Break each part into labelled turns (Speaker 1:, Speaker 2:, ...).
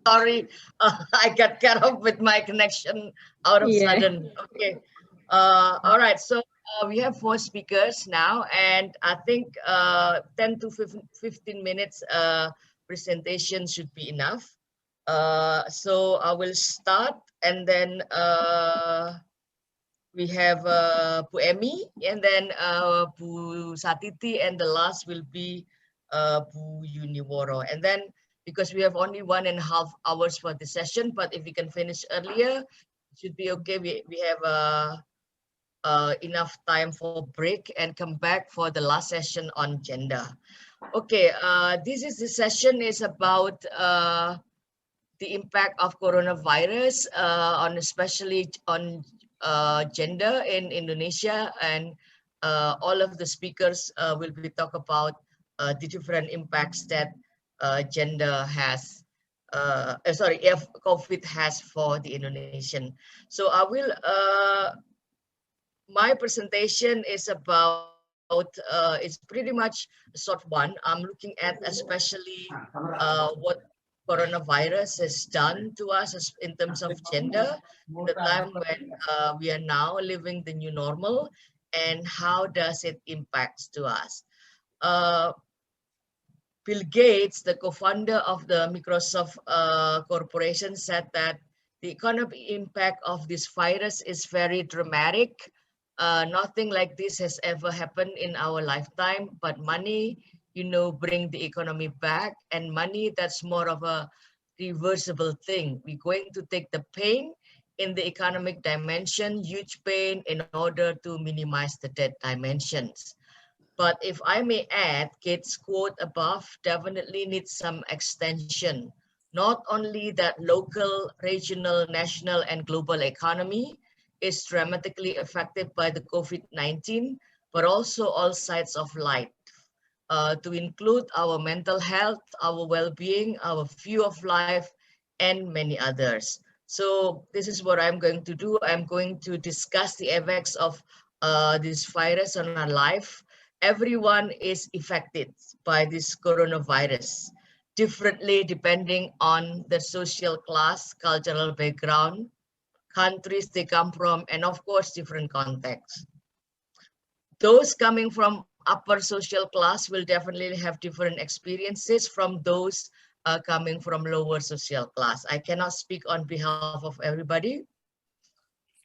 Speaker 1: Sorry, I got cut off with my connection out of sudden. Okay. All right. So we have 4 speakers now, and I think 10 to 15 minutes presentation should be enough. So I will start, and then we have Bu Emi, and then Bu Satiti, and the last will be Bu Uniworo. And then, because we have only 1.5 hours for the session, but if we can finish earlier, it should be okay. We have enough time for break and come back for the last session on gender. Okay, this is the session is about the impact of coronavirus on especially on gender in Indonesia, and all of the speakers will be talk about the different impacts that gender has, if COVID has for the Indonesian. So I will, my presentation is about, it's pretty much a short one. I'm looking at especially what coronavirus has done to us in terms of gender, the time when we are now living the new normal, and how does it impact to us. Bill Gates, the co-founder of the Microsoft Corporation, said that the economic impact of this virus is very dramatic. Nothing like this has ever happened in our lifetime, but money, bring the economy back, and money, that's more of a reversible thing. We're going to take the pain in the economic dimension, huge pain, in order to minimize the debt dimensions. But if I may add, Gates' quote above definitely needs some extension. Not only that local, regional, national, and global economy is dramatically affected by the COVID-19, but also all sides of life, to include our mental health, our well-being, our view of life, and many others. So this is what I'm going to do. I'm going to discuss the effects of this virus on our life. Everyone is affected by this coronavirus differently depending on the social class, cultural background, countries they come from, and of course, different contexts. Those coming from upper social class will definitely have different experiences from those coming from lower social class. I cannot speak on behalf of everybody.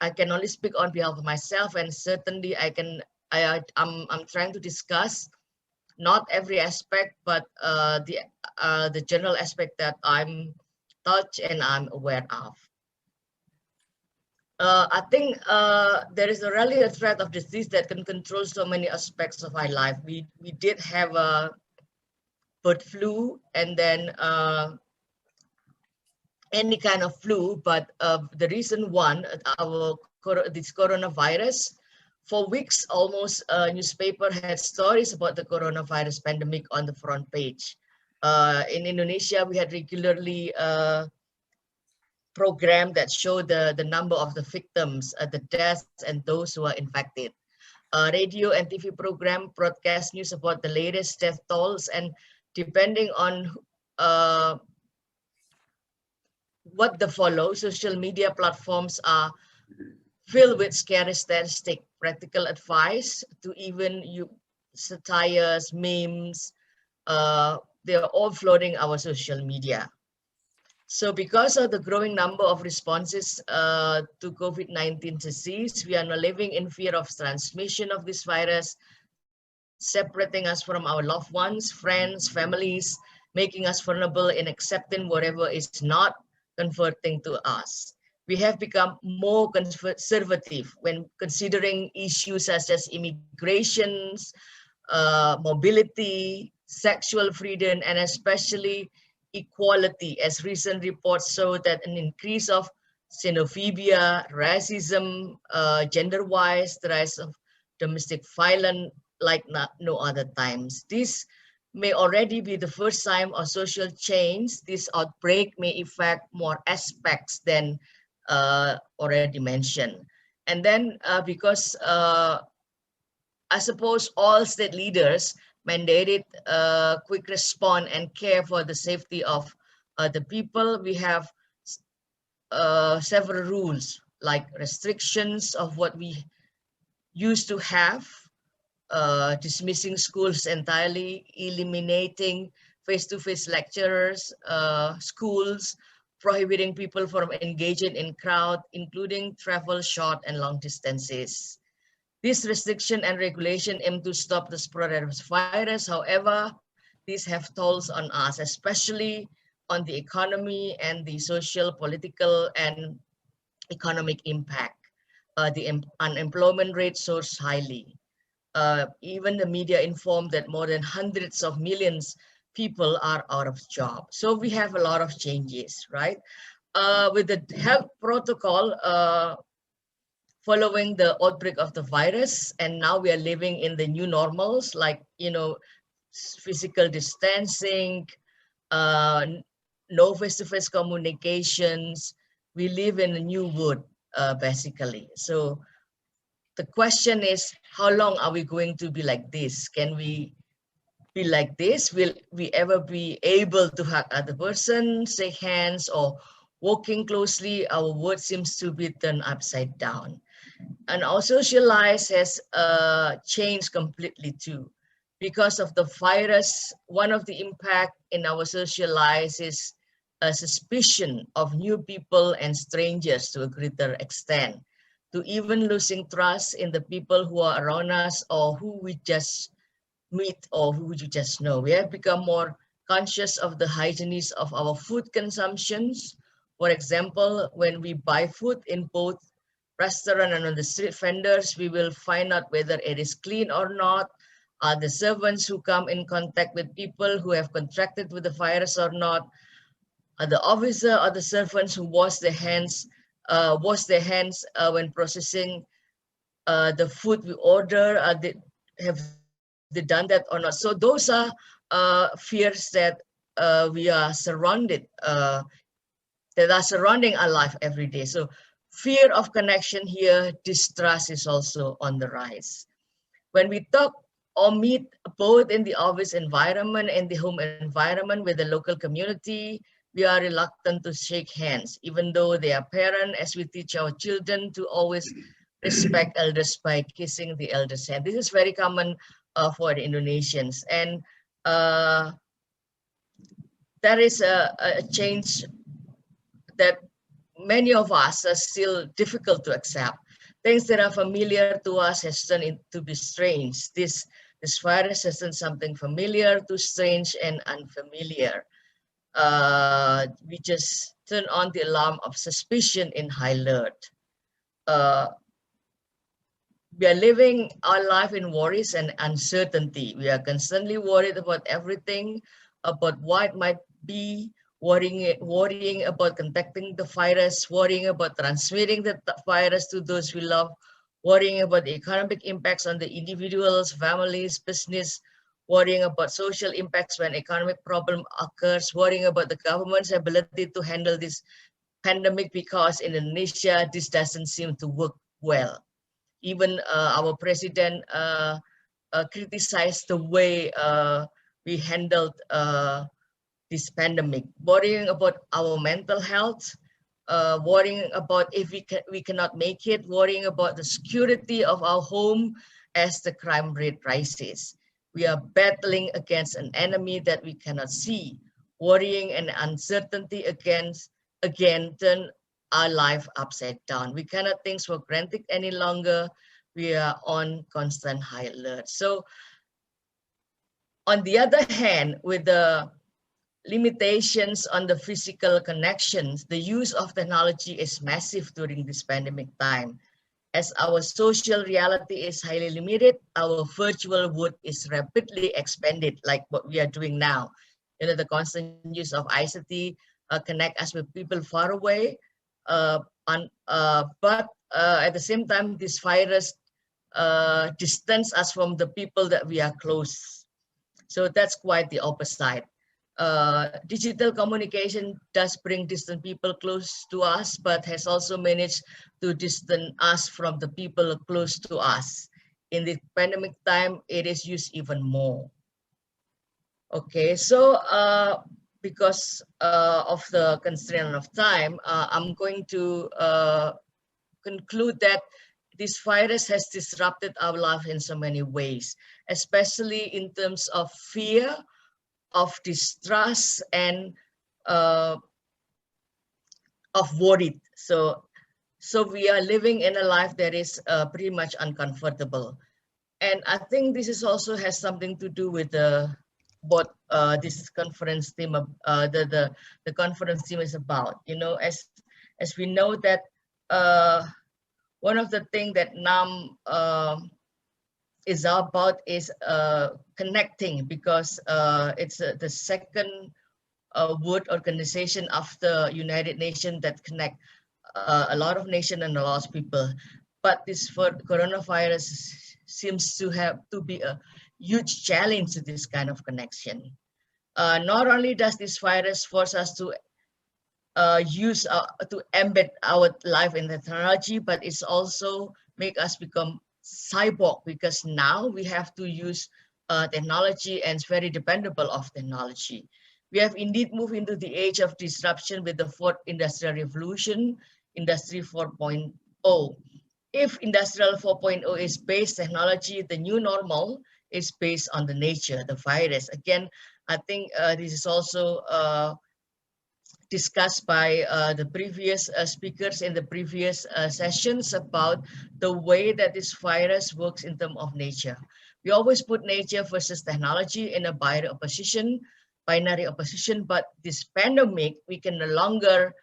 Speaker 1: I can only speak on behalf of myself, and certainly I'm trying to discuss not every aspect, but the general aspect that I'm touched and I'm aware of. I think there is really a threat of disease that can control so many aspects of our life. We did have a bird flu, and then any kind of flu, but the recent one, this coronavirus, for weeks almost, newspaper had stories about the coronavirus pandemic on the front page. In Indonesia, we had regularly program that show the number of the victims, the deaths, and those who are infected. Radio and TV program broadcast news about the latest death tolls, and depending on what the follow, social media platforms are filled with scary statistics, practical advice, to even satires, memes. They're all flooding our social media. So because of the growing number of responses to COVID-19 disease, we are now living in fear of transmission of this virus, separating us from our loved ones, friends, families, making us vulnerable in accepting whatever is not converting to us. We have become more conservative when considering issues such as immigrations, mobility, sexual freedom, and especially equality, as recent reports show that an increase of xenophobia, racism, gender-wise, the rise of domestic violence like no other times. This may already be the first sign of social change. This outbreak may affect more aspects than already mentioned. And then because I suppose all state leaders mandated quick response and care for the safety of The people, we have several rules like restrictions of what we used to have, dismissing schools entirely, eliminating face-to-face lecturers, schools, prohibiting people from engaging in crowd, including travel short and long distances. This restriction and regulation aim to stop the spread of this virus. However, these have tolls on us, especially on the economy and the social, political, and economic impact. The unemployment rate soars highly. Even the media informed that more than hundreds of millions people are out of job. So we have a lot of changes, right? With the health protocol following the outbreak of the virus, and now we are living in the new normals, like, physical distancing, uh, no face-to-face communications. We live in a new world, basically. So the question is, how long are we going to be like this? Can we be like this? Will we ever be able to hug other person, shake hands, or walking closely? Our world seems to be turned upside down. And our social life has changed completely too. Because of the virus, one of the impact in our social lives is a suspicion of new people and strangers to a greater extent, to even losing trust in the people who are around us or who we just meet or who you just know. We have become more conscious of the hygiene of our food consumptions. For example, when we buy food in both restaurant and on the street vendors, we will find out whether it is clean or not. Are the servants who come in contact with people who have contracted with the virus or not? Are the officer or the servants who wash their hands when processing the food we order? Have they done that or not? So those are fears that we are surrounded, that are surrounding our life every day. So fear of connection here, distrust is also on the rise. When we talk or meet both in the office environment and the home environment with the local community, we are reluctant to shake hands, even though they are parents, as we teach our children to always respect elders by kissing the elders' hand. This is very common for the Indonesians. And there is a change that many of us are still difficult to accept. Things that are familiar to us has turned into be strange. This virus has turned something familiar to strange and unfamiliar. We just turn on the alarm of suspicion in high alert. We are living our life in worries and uncertainty. We are constantly worried about everything, about what might be, worrying about contacting the virus, worrying about transmitting the virus to those we love, worrying about the economic impacts on the individuals, families, business, worrying about social impacts when economic problem occurs, worrying about the government's ability to handle this pandemic, because in Indonesia, this doesn't seem to work well. Even our president criticized the way we handled this pandemic, worrying about our mental health, worrying about if we cannot make it, worrying about the security of our home as the crime rate rises. We are battling against an enemy that we cannot see. Worrying and uncertainty again turn our life upside down. We cannot think for granted any longer. We are on constant high alert. So on the other hand, with the limitations on the physical connections, the use of technology is massive during this pandemic time. As our social reality is highly limited, our virtual world is rapidly expanded, like what we are doing now. The constant use of ICT connect us with people far away, but at the same time, this virus distance us from the people that we are close. So that's quite the opposite. Digital communication does bring distant people close to us, but has also managed to distance us from the people close to us. In the pandemic time, it is used even more. Okay, so because of the constraint of time, I'm going to conclude that this virus has disrupted our life in so many ways, especially in terms of fear, of distrust, and of worried. So we are living in a life that is pretty much uncomfortable. And I think this is also has something to do with what this conference theme, the conference theme is about. You know, as we know that one of the things that NAM is about is connecting, because it's the second world organization after United Nations that connect a lot of nations and a lot of people. But this for coronavirus seems to have to be a huge challenge to this kind of connection. Not only does this virus force us to to embed our life in the technology, but it's also make us become cyborg, because now we have to use technology, and it's very dependable of technology. We have indeed moved into the age of disruption with the fourth industrial revolution, Industry 4.0. If Industrial 4.0 is based technology, the new normal is based on the nature, the virus. Again, I think this is also discussed by the previous speakers in the previous sessions about the way that this virus works in terms of nature. We always put nature versus technology in a binary opposition, but this pandemic, we can no longer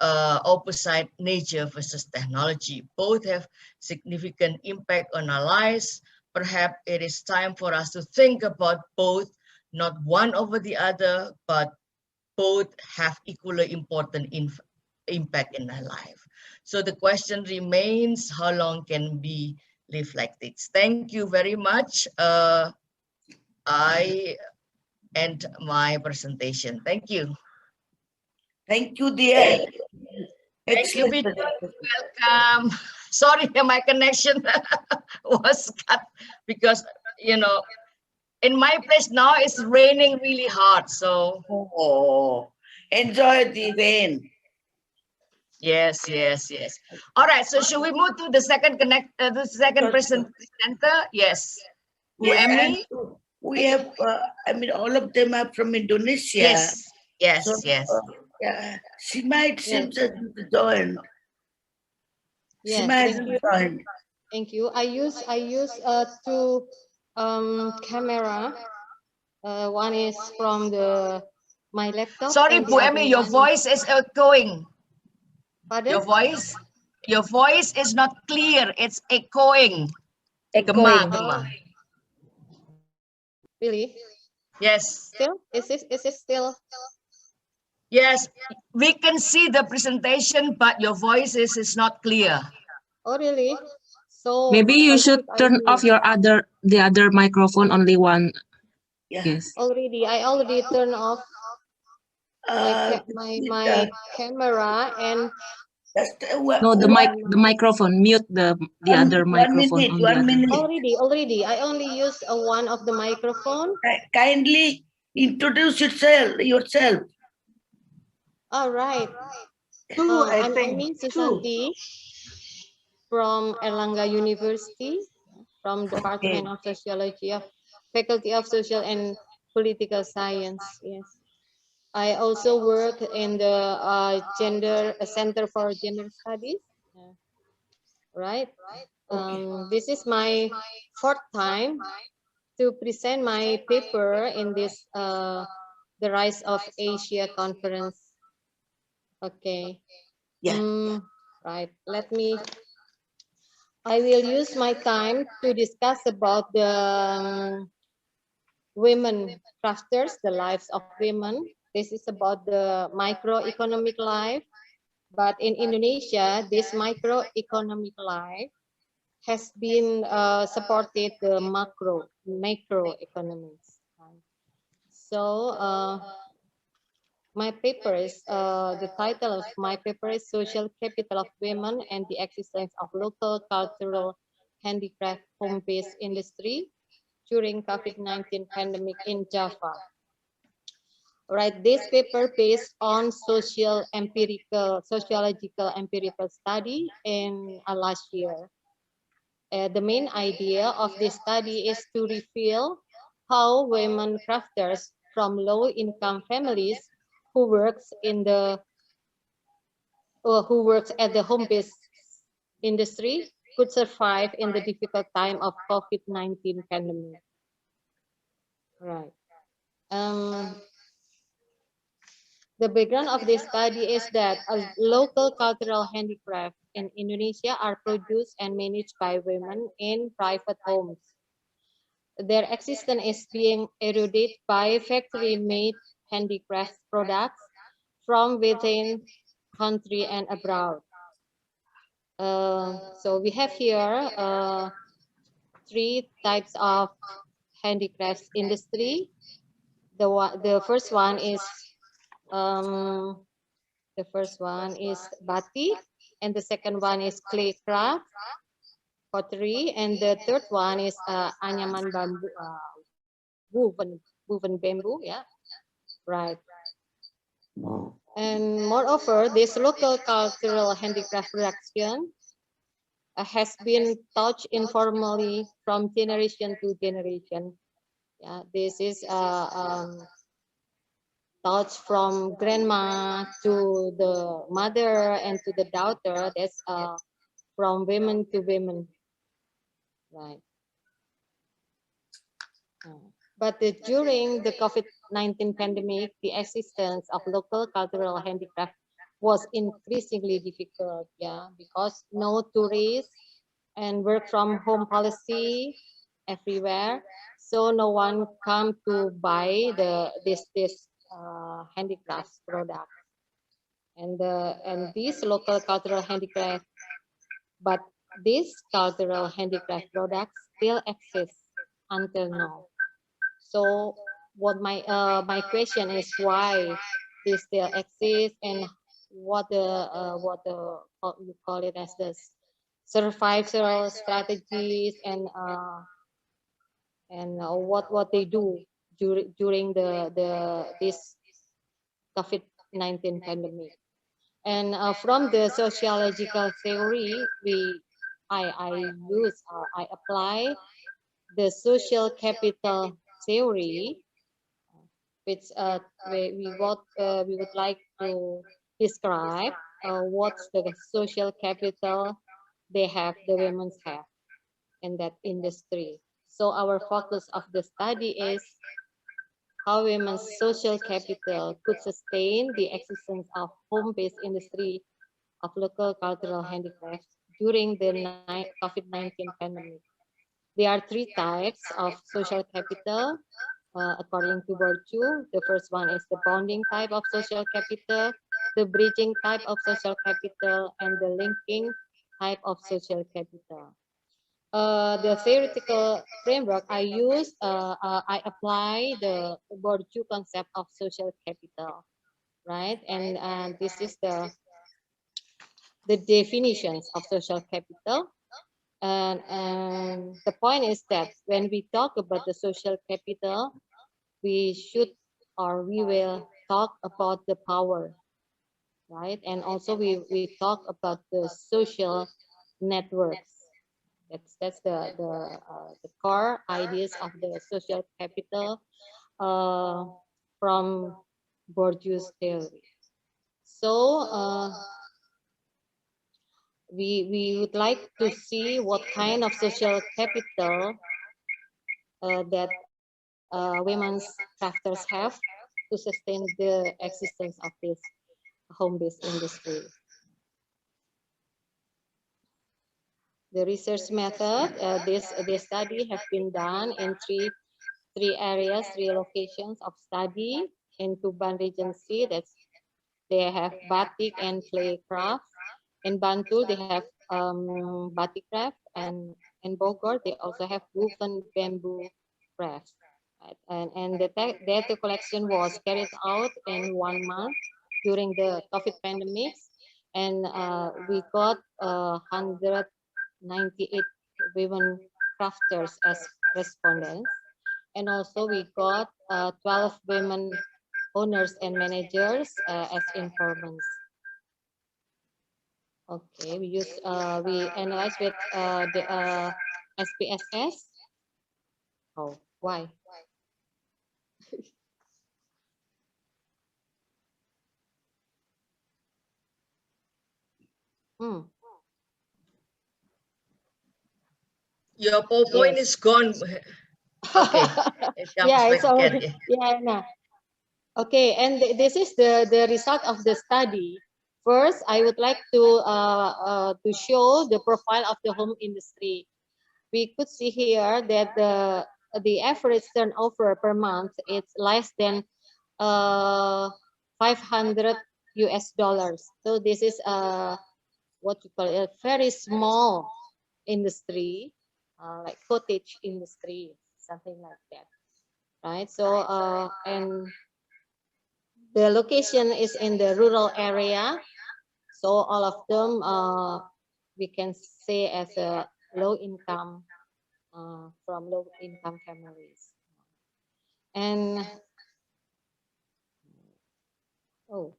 Speaker 1: opposite nature versus technology. Both have significant impact on our lives. Perhaps it is time for us to think about both, not one over the other, but both have equally important impact in our life. So the question remains, how long can we live like this? Thank you very much. I end my presentation. Thank you.
Speaker 2: Thank you, Diah.
Speaker 1: Thank you, Bidyut. Welcome. Sorry, my connection was cut because, you know, in my place now it's raining really hard. So
Speaker 2: enjoy the rain.
Speaker 1: Yes. All right. So should we move to the second presenter? Yes.
Speaker 2: Yes, we have. I mean, all of them are from Indonesia.
Speaker 1: Yes.
Speaker 2: So, yeah, she might seem to join. She might join.
Speaker 3: Thank you. I use two camera. One is from my laptop.
Speaker 1: Sorry, Bu Emi, your voice is echoing.
Speaker 3: Pardon?
Speaker 1: Your voice is not clear. It's echoing. Gema.
Speaker 3: Really?
Speaker 1: Yes.
Speaker 3: Still? Is it still?
Speaker 1: Yes, we can see the presentation, but your voice is not clear.
Speaker 3: Oh, really? So
Speaker 4: maybe you should turn off the other microphone, only one.
Speaker 2: Yeah.
Speaker 4: Yes.
Speaker 3: I already turned off my camera and
Speaker 4: no, the microphone. Mute the other microphone.
Speaker 2: 1 minute.
Speaker 3: Already. I only use one of the microphone.
Speaker 2: Kindly introduce yourself.
Speaker 3: All right. I'm Susanti from Airlangga University, from Department of Sociology of Faculty of Social and Political Science. Yes. I also work in the Center for Gender Studies. Right. This is my fourth time to present my paper in this the Rise of Asia conference. Okay. Yeah. Right. I will use my time to discuss about the women crafters, the lives of women. This is about the microeconomic life. But in Indonesia, this microeconomic life has been supported the macroeconomics. So my paper is the title of my paper is Social Capital of Women and the Existence of Local Cultural Handicraft Home-Based Industry during COVID-19 pandemic in Java. Right, this paper based on sociological empirical study in last year. The main idea of this study is to reveal how women crafters from low-income families who works at the home-based industry could survive in the difficult time of COVID-19 pandemic. Right. The background of this study is that local cultural handicrafts in Indonesia are produced and managed by women in private homes. Their existence is being eroded by factory-made handicraft products from within country and abroad. So we have here three types of handicrafts industry. The first one is batik, and the second one is clay craft, pottery, and the third one is anyaman bambu, woven bamboo. Yeah, right. And moreover, this local cultural handicraft production has been taught informally from generation to generation. Yeah, this is taught from grandma to the mother and to the daughter. That's from women to women, right? But during the COVID-19 pandemic, the existence of local cultural handicraft was increasingly difficult, yeah, because no tourists and work from home policy everywhere, so no one come to buy this handicraft product, and these local cultural handicraft, but these cultural handicraft products still exist until now. So what my question is, why they still exist, and what you call it as the survival strategies, and what they do during this COVID-19 pandemic. And from the sociological theory, I apply the social capital theory, which we would like to describe what's the social capital the women have in that industry. So our focus of the study is how women's social capital could sustain the existence of home-based industry of local cultural handicrafts during the COVID-19 pandemic. There are three types of social capital, according to Bidyut. The first one is the bonding type of social capital, the bridging type of social capital, and the linking type of social capital. The theoretical framework I use, I apply the Bidyut concept of social capital, right? And this is the definitions of social capital. And the point is that when we talk about the social capital, we will talk about the power, right? And also we talk about the social networks. That's the core ideas of the social capital from Bourdieu's theory. So we would like to see what kind of social capital that women's crafters have to sustain the existence of this home-based industry. The research method, this study has been done in three areas, three locations of study. In Tuban Regency, they have batik and clay craft. In Bantul, they have batik craft, and in Bogor, they also have woven bamboo craft. Right? And the data collection was carried out in 1 month during the COVID pandemic, and we got 198 women crafters as respondents, and also we got 12 women owners and managers as informants. Okay, we analyze with the SPSS. Oh, why?
Speaker 1: Your PowerPoint is gone. Okay, it comes
Speaker 3: yeah,
Speaker 1: back
Speaker 3: it's already,
Speaker 1: again.
Speaker 3: yeah, no. Okay, and this is the result of the study. First, I would like to show the profile of the home industry. We could see here that the average turnover per month is less than 500 US dollars. So this is what you call a very small industry, like cottage industry, something like that, right? So and the location is in the rural area, so all of them we can say as a low income from low income families. And oh,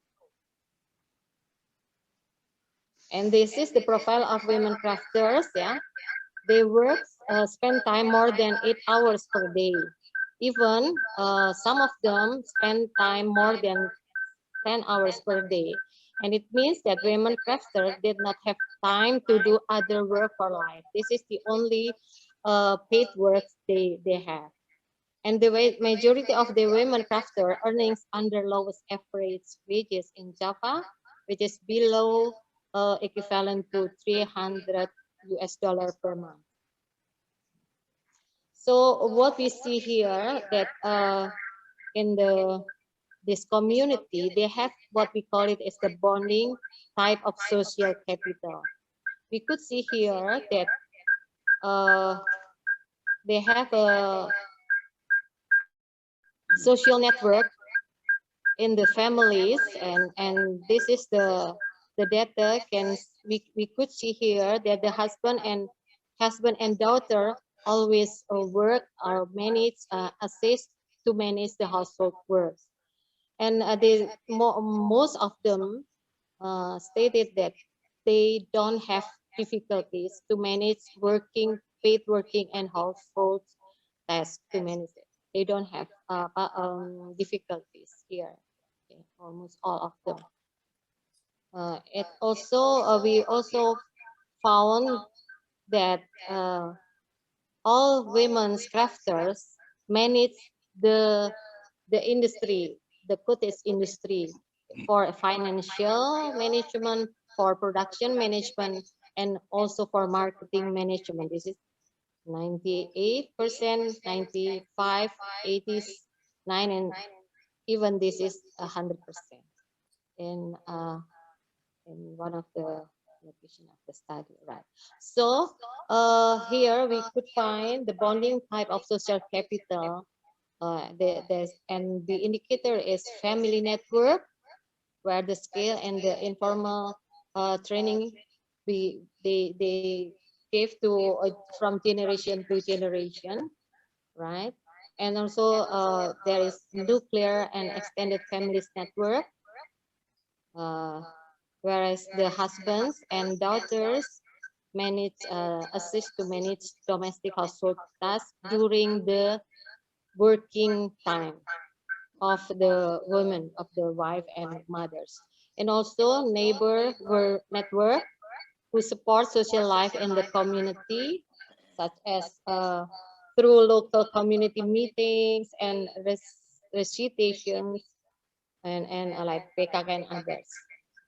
Speaker 3: and this is the profile of women crafters. Yeah, they work spend time more than 8 hours per day. Even some of them spend time more than 10 hours per day. And it means that women crafters did not have time to do other work for life. This is the only paid work they have. And the majority of the women crafter earnings under lowest average wages in Java, which is below equivalent to 300 US dollar per month. So what we see here that in this community, they have what we call it as the bonding type of social capital. We could see here that they have a social network in the families, and this is the data we could see here that the husband and daughter always work or manage assist to manage the household work, and most of them stated that they don't have difficulties to manage paid working and household tasks to manage it. They don't have difficulties here. Okay, almost all of them. It also we also found that all women's crafters manage the industry, the cottage industry, for financial management, for production management, and also for marketing management. This is 98%, 95, 89, and even this is 100% in one of the location of the study, right? So here we could find the bonding type of social capital. And the indicator is family network, where the skill and the informal training they give to from generation to generation, right? And also there is nuclear and extended families network, whereas the husbands and daughters manage assist to manage domestic household tasks during the working time of the women, of the wife and mothers. And also neighbor network who support social life in the community, such as through local community meetings and recitations and like PKK and others,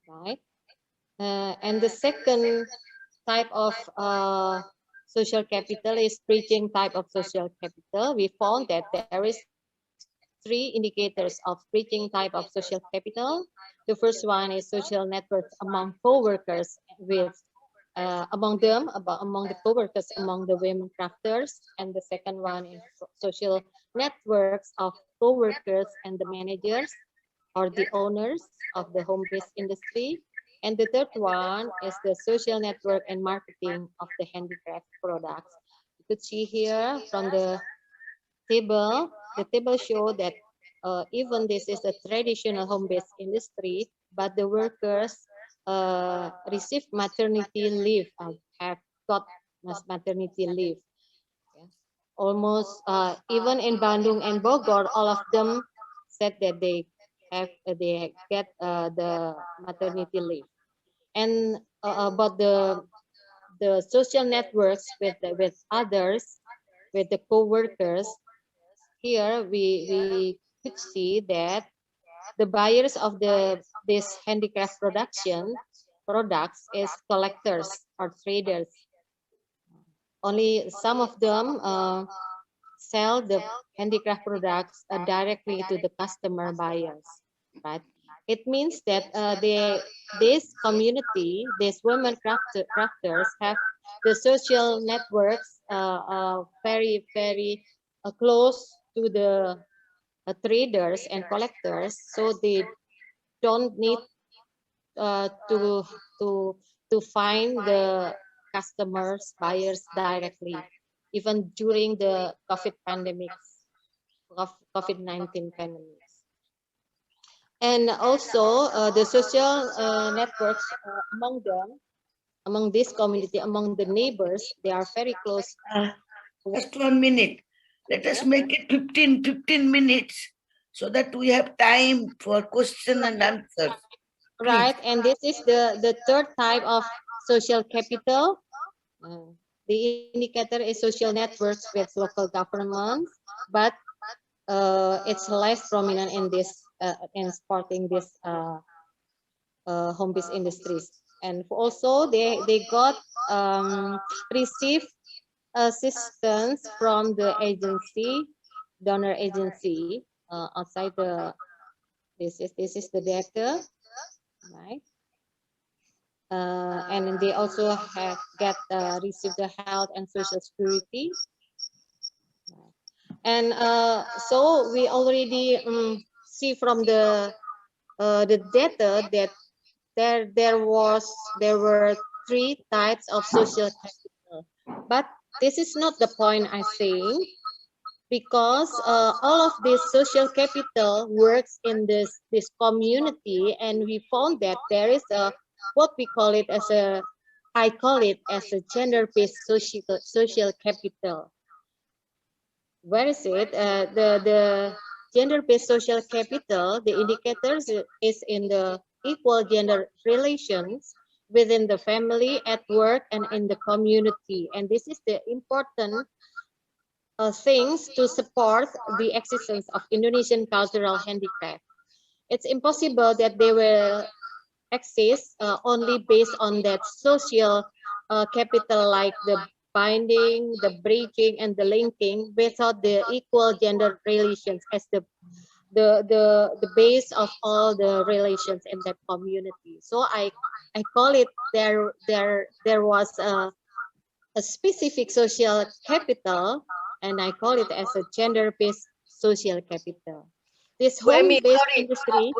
Speaker 3: right? And the second type of social capital is bridging type of social capital. We found that there is 3 indicators of bridging type of social capital. The first one is social networks among co-workers with among the co-workers among the women crafters, and the second one is social networks of co-workers and the managers or the owners of the home-based industry. And the third one is the social network and marketing of the handicraft products. You could see here from the table show that even this is a traditional home-based industry, but the workers receive maternity leave, have got maternity leave. Yeah. Almost even in Bandung and Bogor, all of them said that they get the maternity leave. And about the social networks with others, with the co-workers, here we could see that the buyers of this handicraft products is collectors or traders. Only some of them sell the handicraft products directly to the customer buyers, right? It means that this community, these women crafters, have the social networks very, very close to the traders and collectors, so they don't need to find the customers, buyers directly, even during the COVID-19 pandemics. And also the social networks among them, among this community, among the neighbors, they are very close.
Speaker 2: Just 1 minute. Let us make it 15 minutes so that we have time for question and answers.
Speaker 3: Right, and this is the third type of social capital. The indicator is social networks with local governments, but it's less prominent in this in supporting this home-based industries. And also they got receive assistance from the agency, donor agency outside the. This is the data, right? And they also have received the health and social security. And so we already see from the data that there were 3 types of social capital. But this is not the point I'm saying, because all of this social capital works in this community, and we found that there is what we call it as I call it as a gender-based social capital. Where is it? The gender-based social capital, the indicators is in the equal gender relations within the family, at work, and in the community. And this is the important things to support the existence of Indonesian cultural handicraft. It's impossible that they will exist only based on that social capital, like the binding, the bridging, and the linking, without the equal gender relations as the base of all the relations in that community. So I call it there was a specific social capital, and I call it as a gender-based social capital. This home-based industry.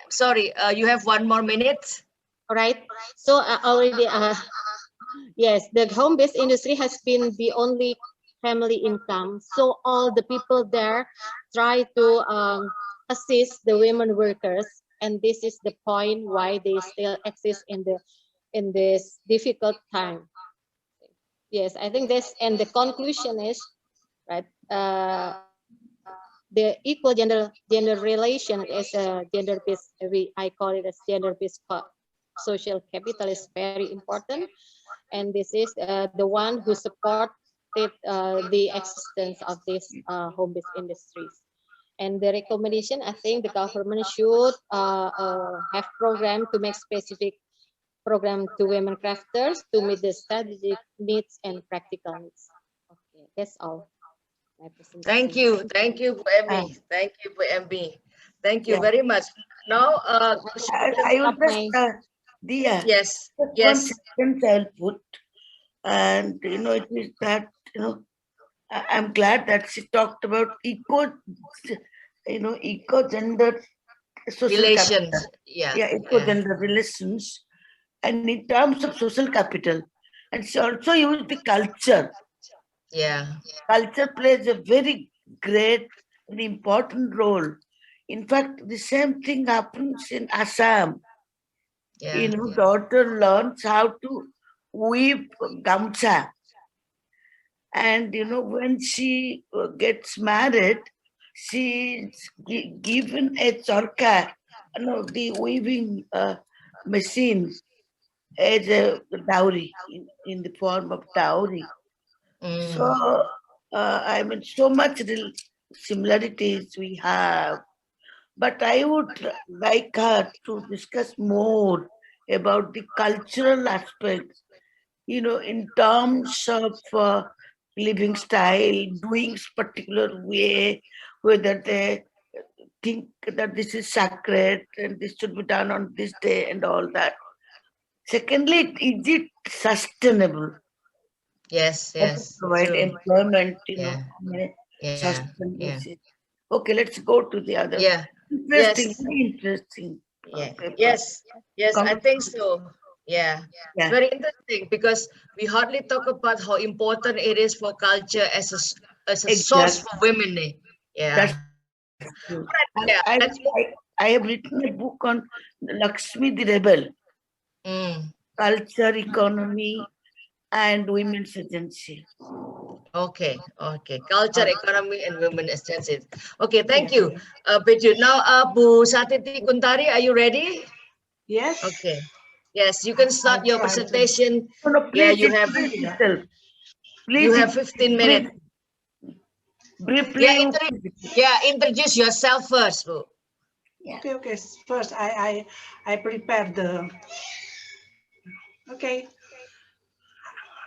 Speaker 1: Sorry, you have 1 more minute.
Speaker 3: All right. So already, yes, the home-based industry has been the only family income. So all the people there try to assist the women workers, and this is the point why they still exist in this difficult time. Yes, I think this, and the conclusion is, right, the equal gender relation is a gender-based, I call it as gender-based social capital, is very important, and this is the one who supported the existence of these home-based industries. And the recommendation, I think the government should have program to make specific program to women crafters to meet the strategic needs and practical needs. Okay, that's all.
Speaker 1: Thank you, Bu Emmy. Thank you, Bu Emmy. Thank you very much. Now,
Speaker 2: I will just, Diah,
Speaker 1: yes,
Speaker 2: one sentence I'll put, and it is that I'm glad that she talked about eco-gender social
Speaker 1: relations.
Speaker 2: capital.
Speaker 1: Yeah,
Speaker 2: eco-gender relations, and in terms of social capital, and she also used the culture.
Speaker 1: Yeah.
Speaker 2: Culture plays a very great and important role In fact, the same thing happens in Assam.
Speaker 1: Yeah.
Speaker 2: Daughter learns how to weave gamcha. And, when she gets married, she's given a charka, the weaving machine as a dowry, in the form of dowry. So, so much similarities we have. But I would like her to discuss more about the cultural aspects, in terms of living style, doing particular way, whether they think that this is sacred and this should be done on this day and all that. Secondly, is it sustainable?
Speaker 1: Yes, yes.
Speaker 2: Provide
Speaker 1: True.
Speaker 2: employment,
Speaker 1: Yeah.
Speaker 2: on a
Speaker 1: Yeah.
Speaker 2: sustainable
Speaker 1: Yeah.
Speaker 2: basis. Okay, let's go to the other.
Speaker 1: Yeah.
Speaker 2: Interesting,
Speaker 1: Yes.
Speaker 2: very interesting.
Speaker 1: Yeah.
Speaker 2: Paper.
Speaker 1: Yes. Yes, I think so. Yeah. It's
Speaker 2: Yeah,
Speaker 1: very interesting because we hardly talk about how important it is for culture as a source
Speaker 2: exactly.
Speaker 1: for women. Yeah.
Speaker 2: That's true.
Speaker 1: Yeah. Let's move.
Speaker 2: I have written a book on Lakshmi the Rebel, culture, economy, and women's agency.
Speaker 1: Okay. Okay. Culture, economy, and women agencies. Okay. Thank you, Bidyut. Now, Bu Satiti Kuntari, are you ready?
Speaker 5: Yes.
Speaker 1: Okay. Yes, you can start your presentation.
Speaker 2: No,
Speaker 1: Yeah,
Speaker 2: please introduce yourself.
Speaker 1: You
Speaker 2: Please,
Speaker 1: have 15 minutes.
Speaker 2: Briefly,
Speaker 1: Introduce yourself first, Bu.
Speaker 2: Yeah.
Speaker 5: Okay. First, I prepare the. Okay.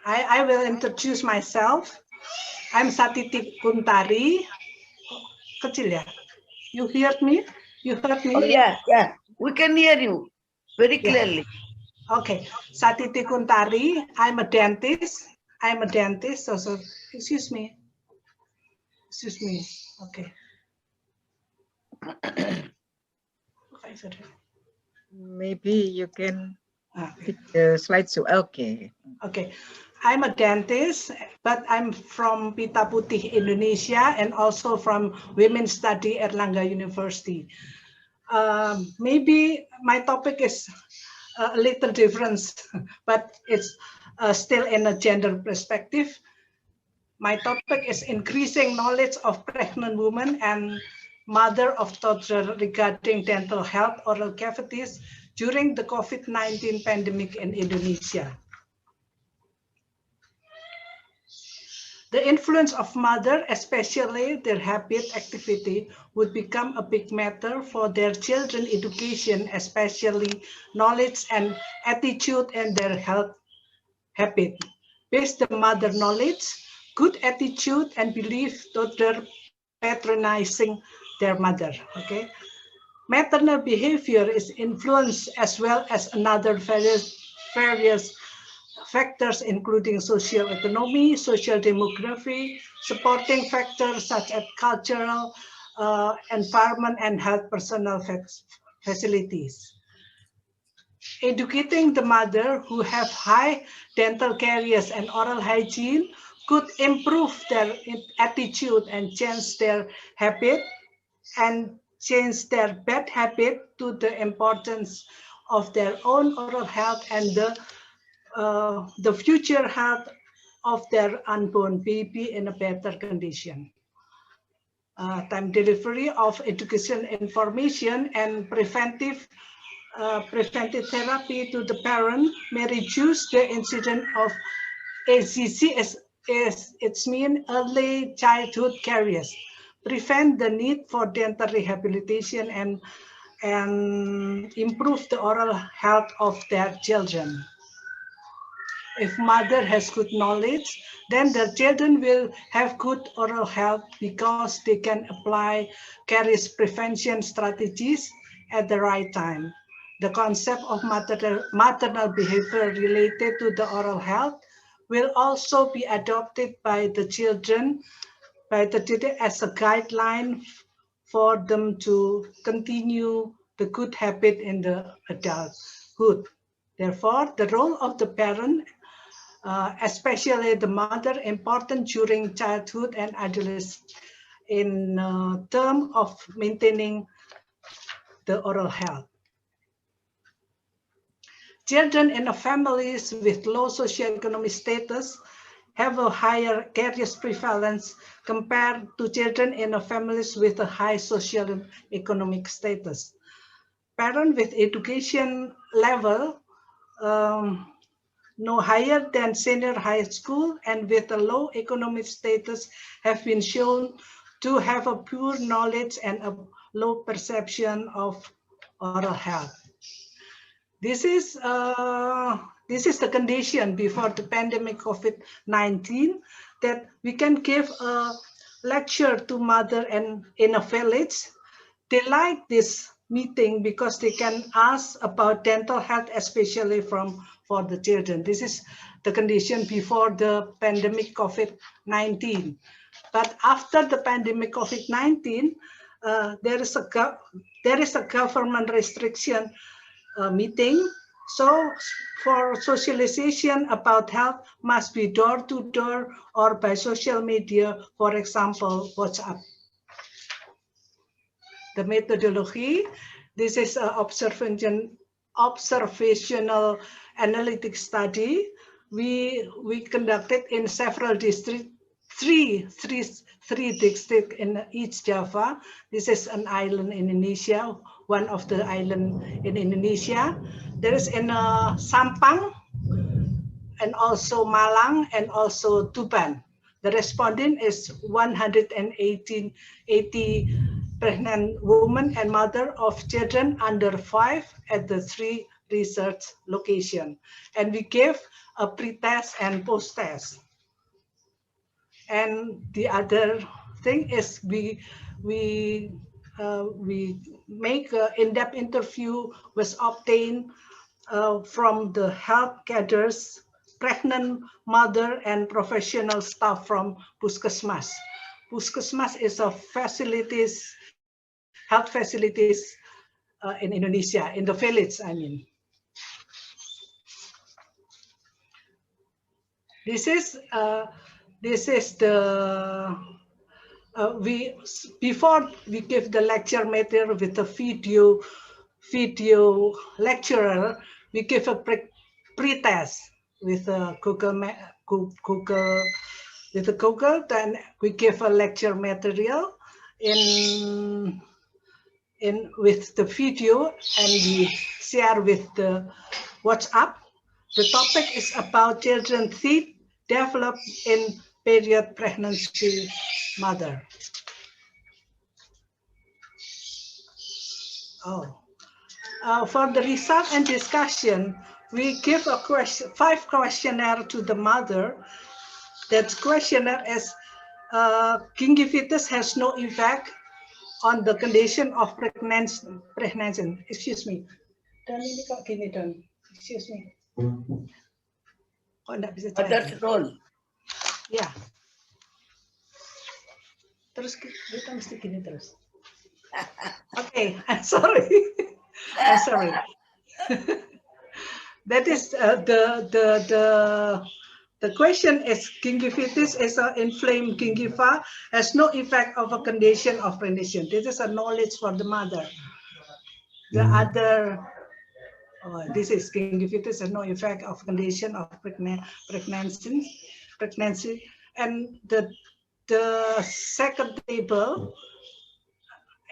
Speaker 5: I will introduce myself. I'm Satiti Kuntari. Kecil ya? You heard me? You heard me?
Speaker 2: Oh, yeah. We can hear you very clearly.
Speaker 5: Okay. Satiti Kuntari. I'm a dentist. So excuse me. Okay.
Speaker 6: Maybe you can pick the slideshow. Okay.
Speaker 5: Okay. I'm a dentist, but I'm from Pita Putih, Indonesia, and also from Women's Study Airlangga University. Maybe my topic is a little different, but it's still in a gender perspective. My topic is increasing knowledge of pregnant women and mother of toddler regarding dental health oral cavities during the COVID-19 pandemic in Indonesia. The influence of mother, especially their habit activity, would become a big matter for their children education, especially knowledge and attitude and their health habit. Based the mother knowledge, good attitude and belief toddler patronizing their mother. Okay. Maternal behavior is influenced as well as another various factors including social economy, social demography, supporting factors such as cultural, environment, and health personal facilities. Educating the mother who have high dental caries and oral hygiene could improve their attitude and change their habit and change their bad habit to the importance of their own oral health and the future health of their unborn baby in a better condition. Time delivery of education information and preventive therapy to the parent may reduce the incidence of ACC as its mean early childhood caries, prevent the need for dental rehabilitation and improve the oral health of their children. If mother has good knowledge, then their children will have good oral health because they can apply caries prevention strategies at the right time. The concept of maternal behavior related to the oral health will also be adopted by the children as a guideline for them to continue the good habit in the adulthood. Therefore, the role of the parent, especially the mother, important during childhood and adolescence in terms of maintaining the oral health. Children in families with low socioeconomic status have a higher caries prevalence compared to children in families with a high social economic status. Parents with education level no higher than senior high school and with a low economic status have been shown to have a poor knowledge and a low perception of oral health. This is the condition before the pandemic COVID-19 that we can give a lecture to mother and in a village. They like this meeting because they can ask about dental health, especially for the children. This is the condition before the pandemic COVID-19. But after the pandemic COVID-19, there is a government restriction meeting. So for socialization about health must be door to door or by social media, for example, WhatsApp. The methodology, this is an observational analytic study. We conducted in several districts, three districts in East Java. This is an island in Indonesia, one of the island in Indonesia. There is in Sampang and also Malang and also Tuban. The respondent is 180 pregnant women and mother of children under 5 at the 3 research locations. And we gave a pre-test and post-test. And the other thing is we make an in-depth interview was obtained from the health cadres, pregnant mother and professional staff from Puskesmas. Puskesmas is a health facilities in Indonesia, in the village, I mean. This is the before we give the lecture material with a video lecturer, we give a pre-test with a Google, then we give a lecture material with the video and we share with the WhatsApp. The topic is about children's teeth developed in period pregnancy mother. For the result and discussion, we give a 5 questionnaire to the mother. That questionnaire is gingivitis has no effect on the condition of pregnancy. Excuse me. Excuse me. Oh, enggak bisa
Speaker 2: Mother's role.
Speaker 5: Ya. Terus kita mesti gini terus. Okay, I'm sorry. I'm sorry. That is the question is gingivitis is an inflamed gingiva has no effect of a condition of pregnancy. This is a knowledge for the mother. The other, this is gingivitis has no effect of condition of pregnancy, and the second table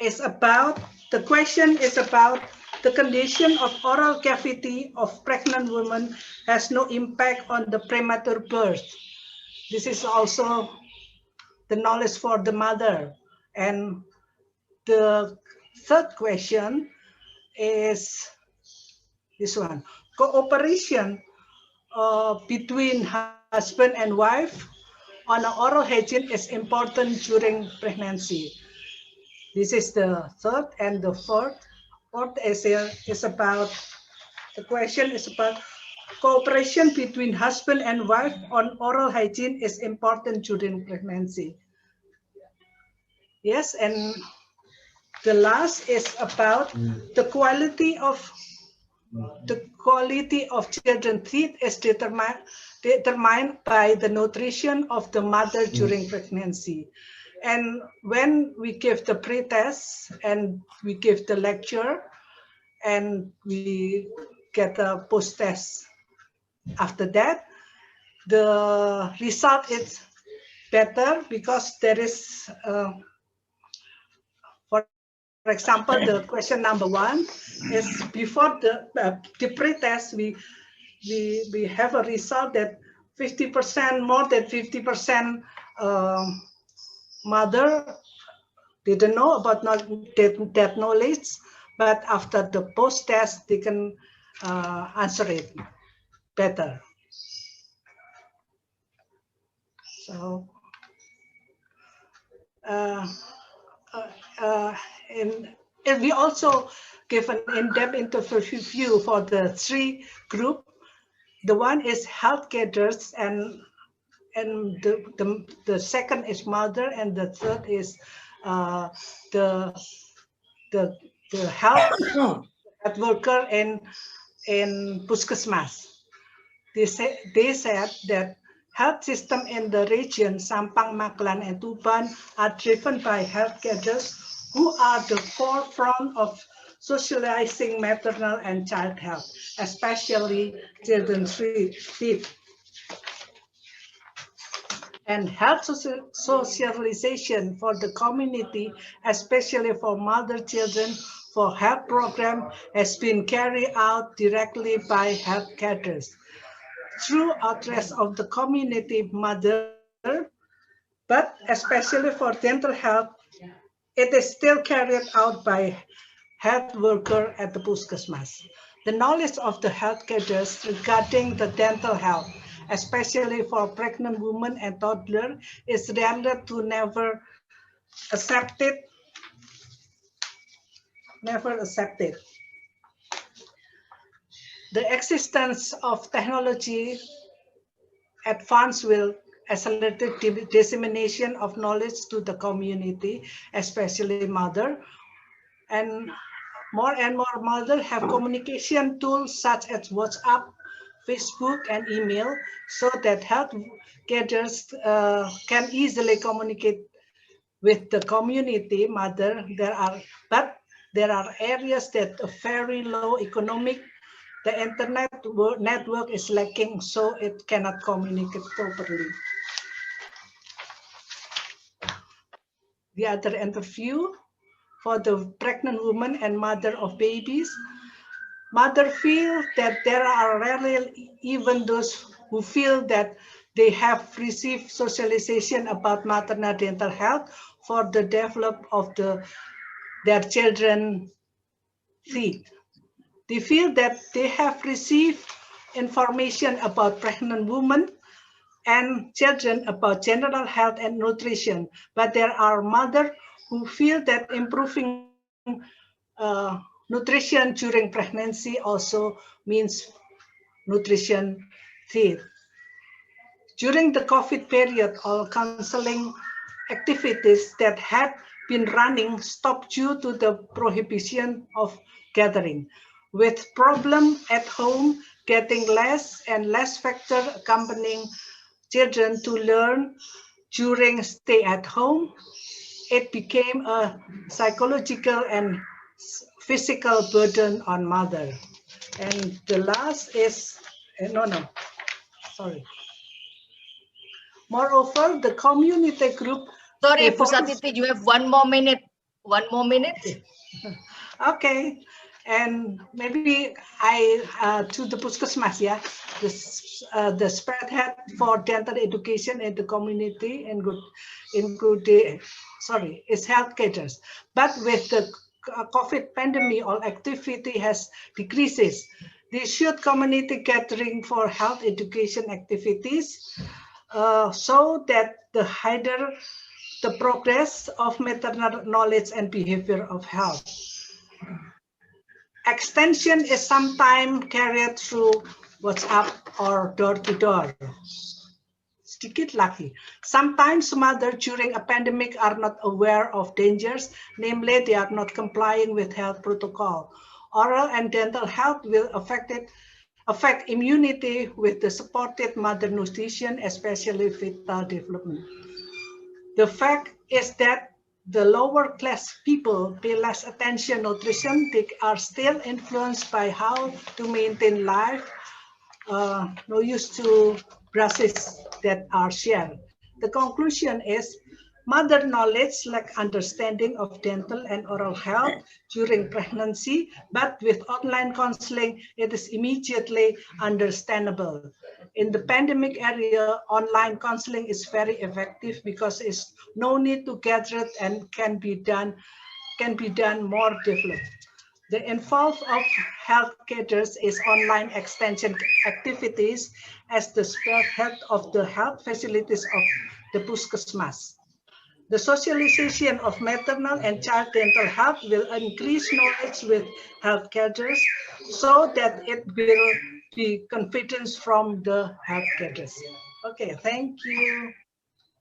Speaker 5: is about, the question is about the condition of oral cavity of pregnant women has no impact on the premature birth. This is also the knowledge for the mother. And the third question is this one. Cooperation between husband and wife on oral hygiene is important during pregnancy. This is the third, and the fourth is about, the question is about cooperation between husband and wife on oral hygiene is important during pregnancy. Yes, and the last is about the quality of children's teeth is determined by the nutrition of the mother during pregnancy. And when we give the pre-test and we give the lecture and we get a post-test after that, the result is better because there is, for example, the question number 1 is before the pre-test, we have a result that 50%, more than 50% mother didn't know about that knowledge, but after the post-test, they can answer it better. So, and we also give an in-depth interview for the 3 group. The one is health cadres, and the second is mother, and the third is the health worker in Puskesmas. They said that health system in the region Sampang, Maklan, and Tuban are driven by health cadres who are the forefront of socializing maternal and child health, especially children's teeth. And health socialization for the community, especially for mother children, for health program has been carried out directly by health cadres through address of the community mother, but especially for dental health, it is still carried out by health worker at the Puskesmas. The knowledge of the health cadres regarding the dental health, especially for pregnant women and toddler, is rendered to never accepted. The existence of technology advance will accelerate the dissemination of knowledge to the community, especially mother. And more mothers have communication tools such as WhatsApp, Facebook, and email, so that health cadres can easily communicate with the community mother. There are areas that are very low economic. The internet network is lacking, so it cannot communicate properly. The other interview for the pregnant woman and mother of babies. Mother feel that there are rarely even those who feel that they have received socialization about maternal dental health for the development of their children teeth. They feel that they have received information about pregnant women and children about general health and nutrition, but there are mothers who feel that improving nutrition during pregnancy also means nutrition teeth. During the COVID period, all counseling activities that had been running stopped due to the prohibition of gathering, with problem at home getting less and less factor accompanying children to learn during stay at home. It became a psychological and physical burden on mother. And the last is, moreover, the community group.
Speaker 1: Sorry, Pusatiti, you have 1 more minute. 1 more minute.
Speaker 5: Okay. And maybe I to the Puskesmas, yeah, the spearhead for dental education in the community is health cadres. But with the COVID pandemic, all activity has decreases. They should community gathering for health education activities, so that the higher the progress of maternal knowledge and behavior of health. Extension is sometimes carried through WhatsApp or door-to-door. Sedikit lagi. Sometimes mothers during a pandemic are not aware of dangers, namely they are not complying with health protocol. Oral and dental health will affect immunity with the supported mother nutrition, especially fetal development. The fact is that the lower class people pay less attention to nutrition. They are still influenced by how to maintain life, no use to brushes that are shared. The conclusion is mother knowledge lack understanding of dental and oral health during pregnancy, but with online counseling, it is immediately understandable. In the pandemic area, online counseling is very effective because it's no need to gather and can be done more developed. The involvement of health caterers is online extension activities as the spearhead of the health facilities of the Puskesmas. The socialization of maternal and child dental health will increase knowledge with health caterers so that it will be confidence from the health caterers. Okay, thank you.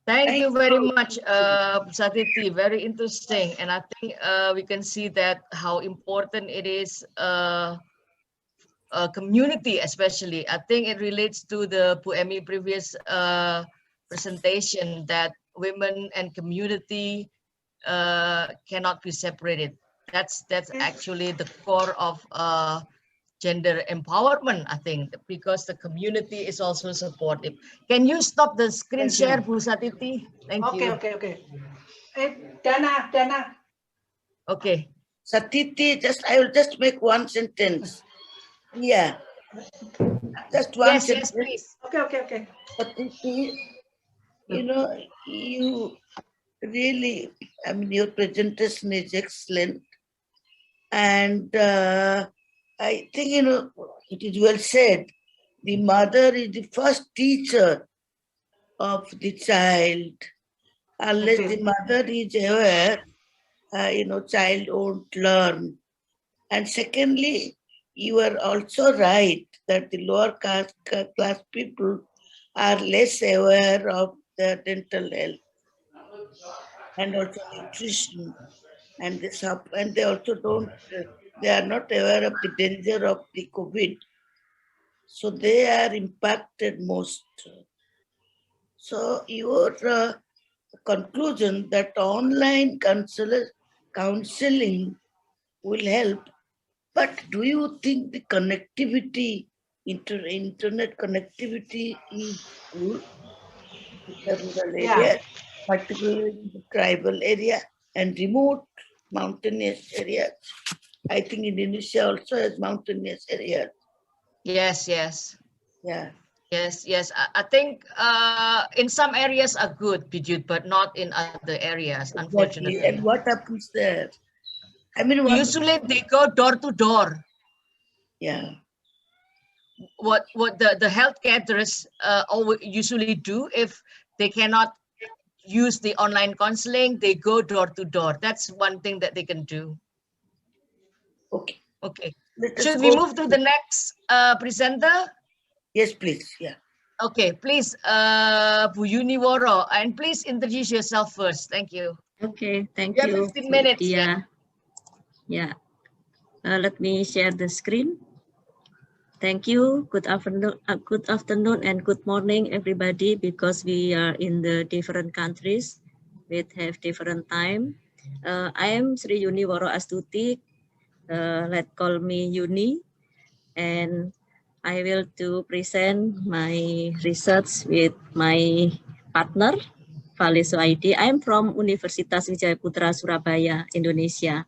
Speaker 1: Thank you very much, Susanti. Very interesting. And I think we can see that how important it is community, especially. I think it relates to the Bu Emi previous presentation that women and community cannot be separated. That's actually the core of gender empowerment, I think, because the community is also supportive. Can you stop the screen share, Bu Satiti? Thank you.
Speaker 5: Okay. Dana.
Speaker 1: Okay.
Speaker 2: Satiti, I will just make one sentence. Yeah. Just one sentence.
Speaker 1: Yes, please.
Speaker 5: Okay.
Speaker 2: Satiti, you really, your presentation is excellent. And I think, it is well said. The mother is the first teacher of the child. Unless the mother is aware, child won't learn. And secondly, you are also right that the lower class people are less aware of their dental health and also nutrition. And they also they are not aware of the danger of the COVID. So they are impacted most. So your conclusion that online counseling will help, but do you think the connectivity, internet connectivity is good in the rural area, particularly in the tribal area and remote mountainous areas? I think Indonesia also has mountainous areas.
Speaker 1: Yes.
Speaker 2: Yeah.
Speaker 1: Yes. I think in some areas are good, Bidyut, but not in other areas, unfortunately.
Speaker 2: Exactly. And what happens there?
Speaker 1: Usually they go door to door.
Speaker 2: Yeah.
Speaker 1: What the health caterers usually do, if they cannot use the online counseling, they go door to door. That's one thing that they can do. Okay. Should we move to the next presenter?
Speaker 2: Yes, please. Yeah.
Speaker 1: Okay, please, Bu Yuniworo, and please introduce yourself first. Thank you.
Speaker 7: Okay, thank
Speaker 1: you.
Speaker 7: You
Speaker 1: have 15 minutes.
Speaker 7: Yeah. Let me share the screen. Thank you. Good afternoon and good morning, everybody, because we are in the different countries. We have different time. I am Sri Yuniworo Astuti. Let's call me Yuni. And I will to present my research with my partner, Vale Suaidi. I'm from Universitas Wijayapura, Surabaya, Indonesia.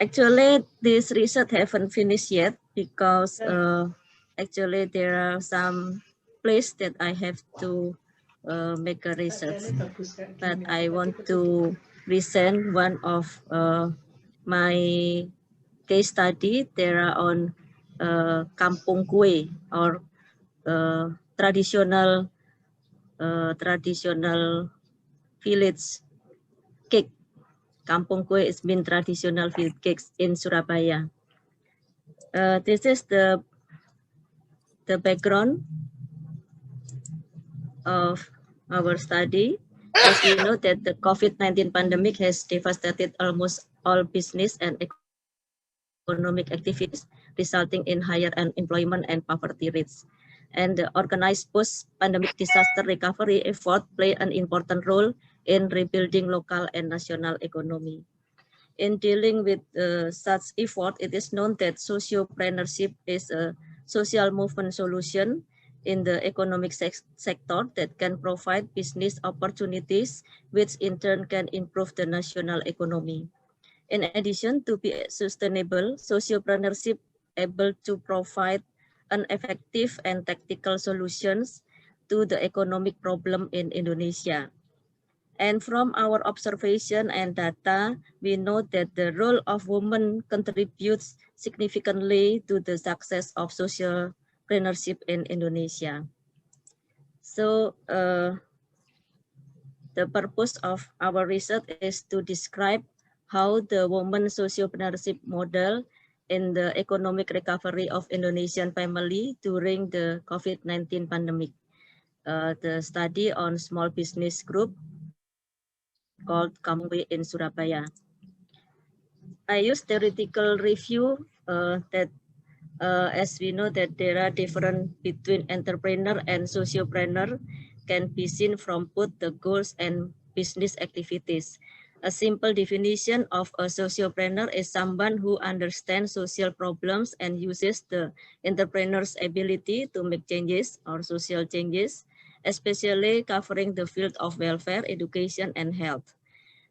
Speaker 7: Actually, this research haven't finished yet because actually there are some places that I have to make a research. But I want to present one of my case study. There are on kampung kue or traditional village cake. Kampung kue has been traditional village cakes in Surabaya. This is the background of our study. As we know that the COVID-19 pandemic has devastated almost all business and economic activities, resulting in higher unemployment and poverty rates. and the organized post-pandemic disaster recovery effort play an important role in rebuilding local and national economy. In dealing with such effort, it is known that sociopreneurship is a social movement solution in the economic sector that can provide business opportunities, which in turn can improve the national economy. In addition, to be sustainable, sociopreneurship able to provide an effective and tactical solutions to the economic problem in Indonesia. And from our observation and data, we know that the role of women contributes significantly to the success of sociopreneurship in Indonesia. So the purpose of our research is to describe how the woman sociopreneurship model in the economic recovery of Indonesian family during the COVID-19 pandemic. The study on small business group called Kampung in Surabaya. I use theoretical review that as we know that there are different between entrepreneur and sociopreneur can be seen from both the goals and business activities. A simple definition of a sociopreneur is someone who understands social problems and uses the entrepreneur's ability to make changes or social changes, especially covering the field of welfare, education, and health.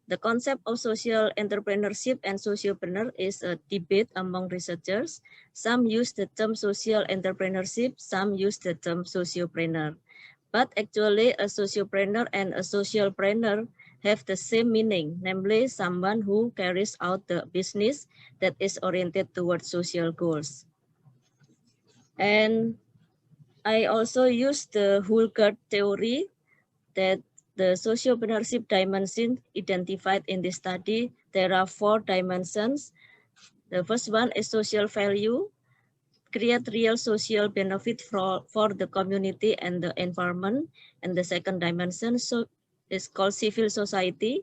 Speaker 7: The concept of social entrepreneurship and sociopreneur is a debate among researchers. Some use the term social entrepreneurship, some use the term sociopreneur. But actually a sociopreneur and a socialpreneur have the same meaning, namely someone who carries out the business that is oriented towards social goals. And I also use the Hulgard theory that the sociopreneurship dimension identified in this study. There are 4 dimensions. The first one is social value, create real social benefit for the community and the environment. And the second dimension is called civil society,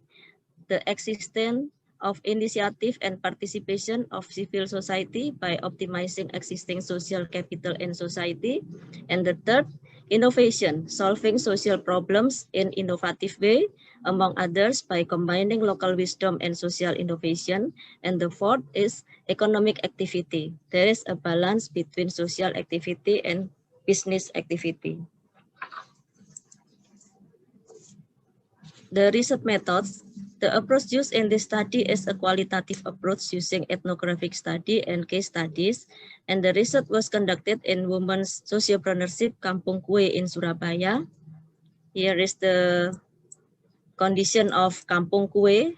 Speaker 7: the existence of initiative and participation of civil society by optimizing existing social capital in society. And the third, innovation, solving social problems in innovative way, among others by combining local wisdom and social innovation. And the fourth is economic activity. There is a balance between social activity and business activity. The research methods. The approach used in this study is a qualitative approach using ethnographic study and case studies. And the research was conducted in women's sociopreneurship Kampung Kue in Surabaya. Here is the condition of Kampung Kue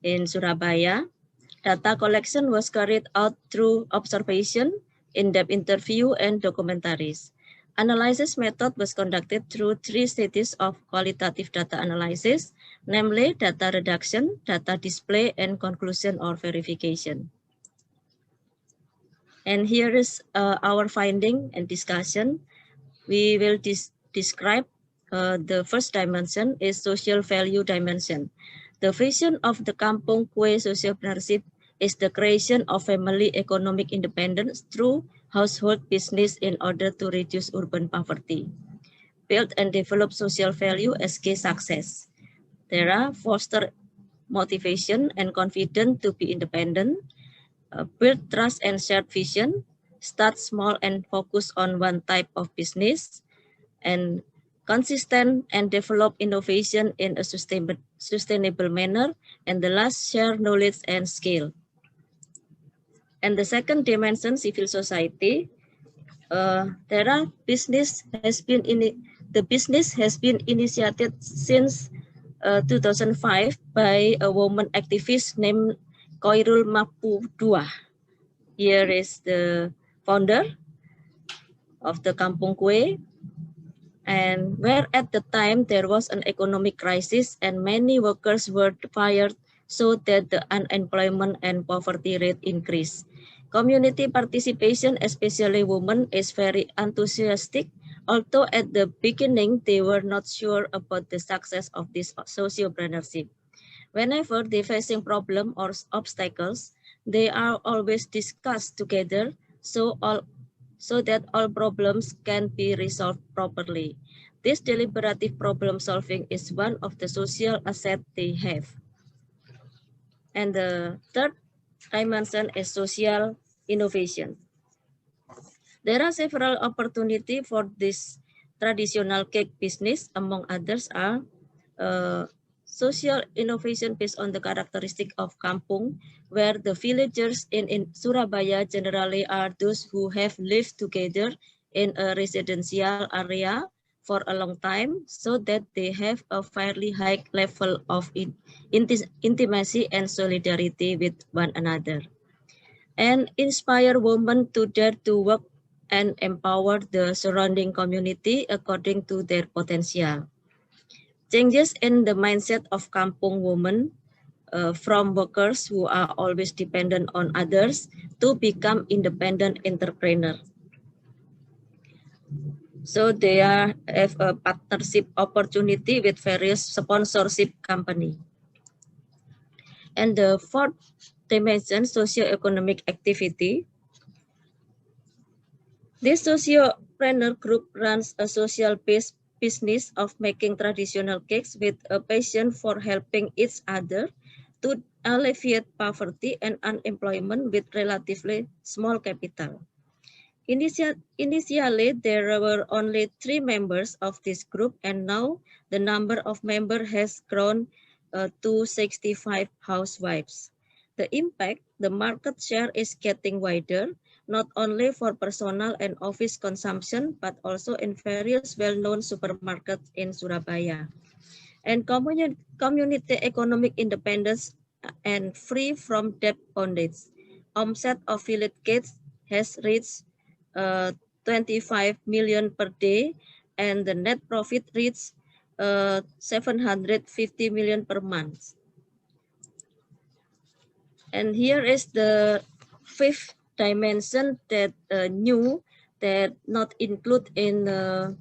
Speaker 7: in Surabaya. Data collection was carried out through observation, in-depth interview, and documentaries. Analysis method was conducted through 3 stages of qualitative data analysis, namely data reduction, data display, and conclusion or verification. And here is our finding and discussion. We will describe the first dimension is social value dimension. The vision of the Kampung Kue sociopreneurship is the creation of family economic independence through household business in order to reduce urban poverty. Build and develop social value as key success. There are foster motivation and confidence to be independent, build trust and shared vision, start small and focus on one type of business, and consistent and develop innovation in a sustainable manner, and the last, share knowledge and skill. And the second dimension, civil society, the business has been initiated since 2005 by a woman activist named Koirul Mapudua. Here is the founder of the Kampung Kue, and where at the time there was an economic crisis and many workers were fired, so that the unemployment and poverty rate increased. Community participation, especially women, is very enthusiastic, although at the beginning they were not sure about the success of this sociopreneurship. Whenever they facing problem or obstacles, they are always discussed together, so all so that all problems can be resolved properly. This deliberative problem solving is one of the social assets they have. And the third dimension is social innovation. There are several opportunities for this traditional cake business. Among others are social innovation based on the characteristic of kampung, where the villagers in Surabaya generally are those who have lived together in a residential area for a long time, so that they have a fairly high level of intimacy and solidarity with one another, and inspire women to dare to work and empower the surrounding community according to their potential. Changes in the mindset of kampung women from workers who are always dependent on others to become independent entrepreneurs. So they have a partnership opportunity with various sponsorship company. And the fourth dimension, socio-economic activity. This sociopreneur group runs a social-based business of making traditional cakes with a passion for helping each other to alleviate poverty and unemployment with relatively small capital. Initially, there were only 3 members of this group, and now the number of members has grown to 65 housewives. The impact, the market share is getting wider, not only for personal and office consumption, but also in various well-known supermarkets in Surabaya. And community economic independence and free from debt bondage. Offset of village cakes has reached 25 million per day, and the net profit reached 750 million per month. And here is the fifth dimension that new, that not include in the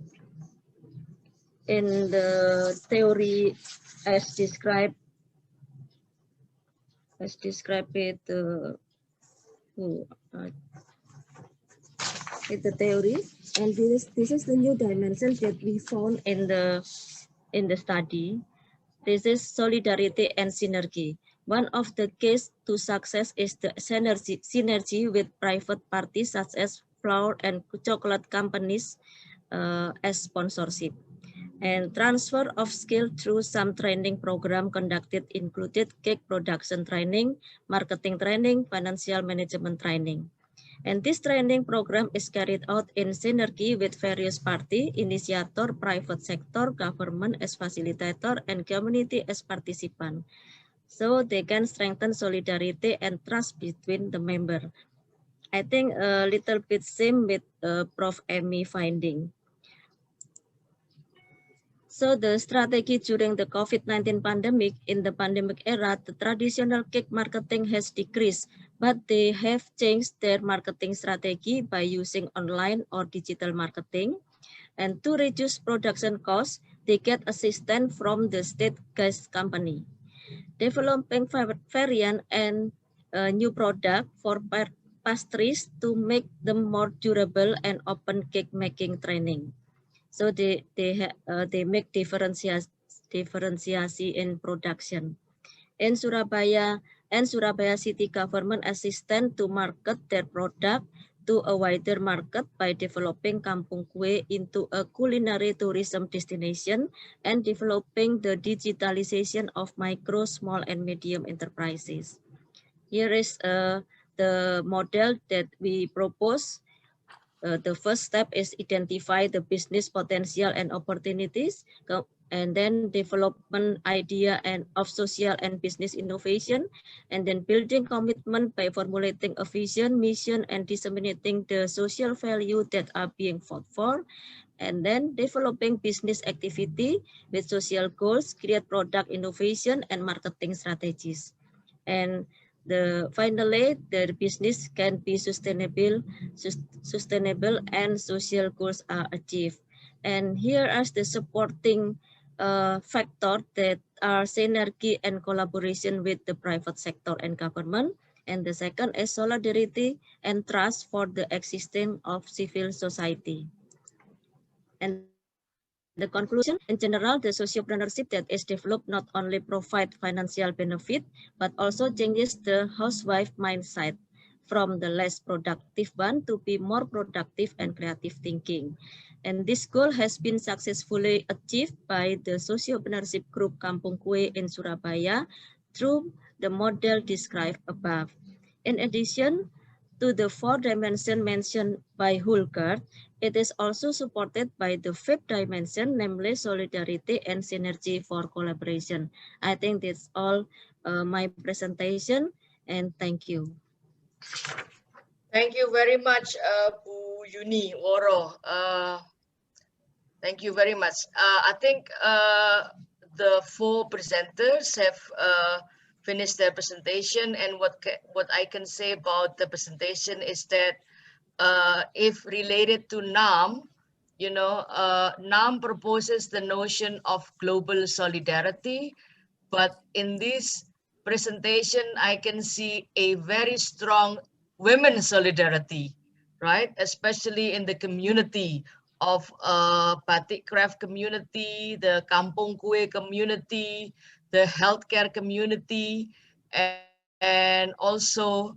Speaker 7: theory as described it with the theory, and this is the new dimension that we found in the study. This is solidarity and synergy. One of the keys to success is the synergy with private parties such as flour and chocolate companies as sponsorship. And transfer of skill through some training program conducted included cake production training, marketing training, financial management training. And this training program is carried out in synergy with various parties, initiator, private sector, government as facilitator, and community as participant. So they can strengthen solidarity and trust between the member. I think a little bit same with Prof. Amy finding. So the strategy during the COVID-19 pandemic, in the pandemic era, the traditional cake marketing has decreased, but they have changed their marketing strategy by using online or digital marketing. And to reduce production costs, they get assistance from the state gas company. Developing variant and new product for pastries to make them more durable and open cake making training. So they make differentiation in production. In Surabaya and Surabaya city government assistant to market their product to a wider market by developing Kampung Kue into a culinary tourism destination and developing the digitalization of micro, small, and medium enterprises. Here is the model that we propose. The first step is identify the business potential and opportunities, and then development idea and of social and business innovation, and then building commitment by formulating a vision, mission, and disseminating the social value that are being fought for, and then developing business activity with social goals, create product innovation and marketing strategies. And finally, the business can be sustainable and social goals are achieved. And here are the supporting factors that are synergy and collaboration with the private sector and government, And the second is solidarity and trust for the existence of civil society. And the conclusion, in general, the sociopreneurship that is developed not only provide financial benefit, but also changes the housewife mindset from the less productive one to be more productive and creative thinking. And this goal has been successfully achieved by the sociopreneurship group Kampung Kue in Surabaya through the model described above. In addition to the 4 dimensions mentioned by Hulgard, it is also supported by the 5th dimension, namely solidarity and synergy for collaboration. I think that's all my presentation, and thank you.
Speaker 1: Thank you very much, Bu Yuni Woro. Thank you very much. I think the 4 presenters have finished their presentation, and what I can say about the presentation is that if related to NAM, you know, NAM proposes the notion of global solidarity, but in this presentation, I can see a very strong women's solidarity, right? Especially in the community of batik craft community, the Kampung Kue community, the healthcare community, and also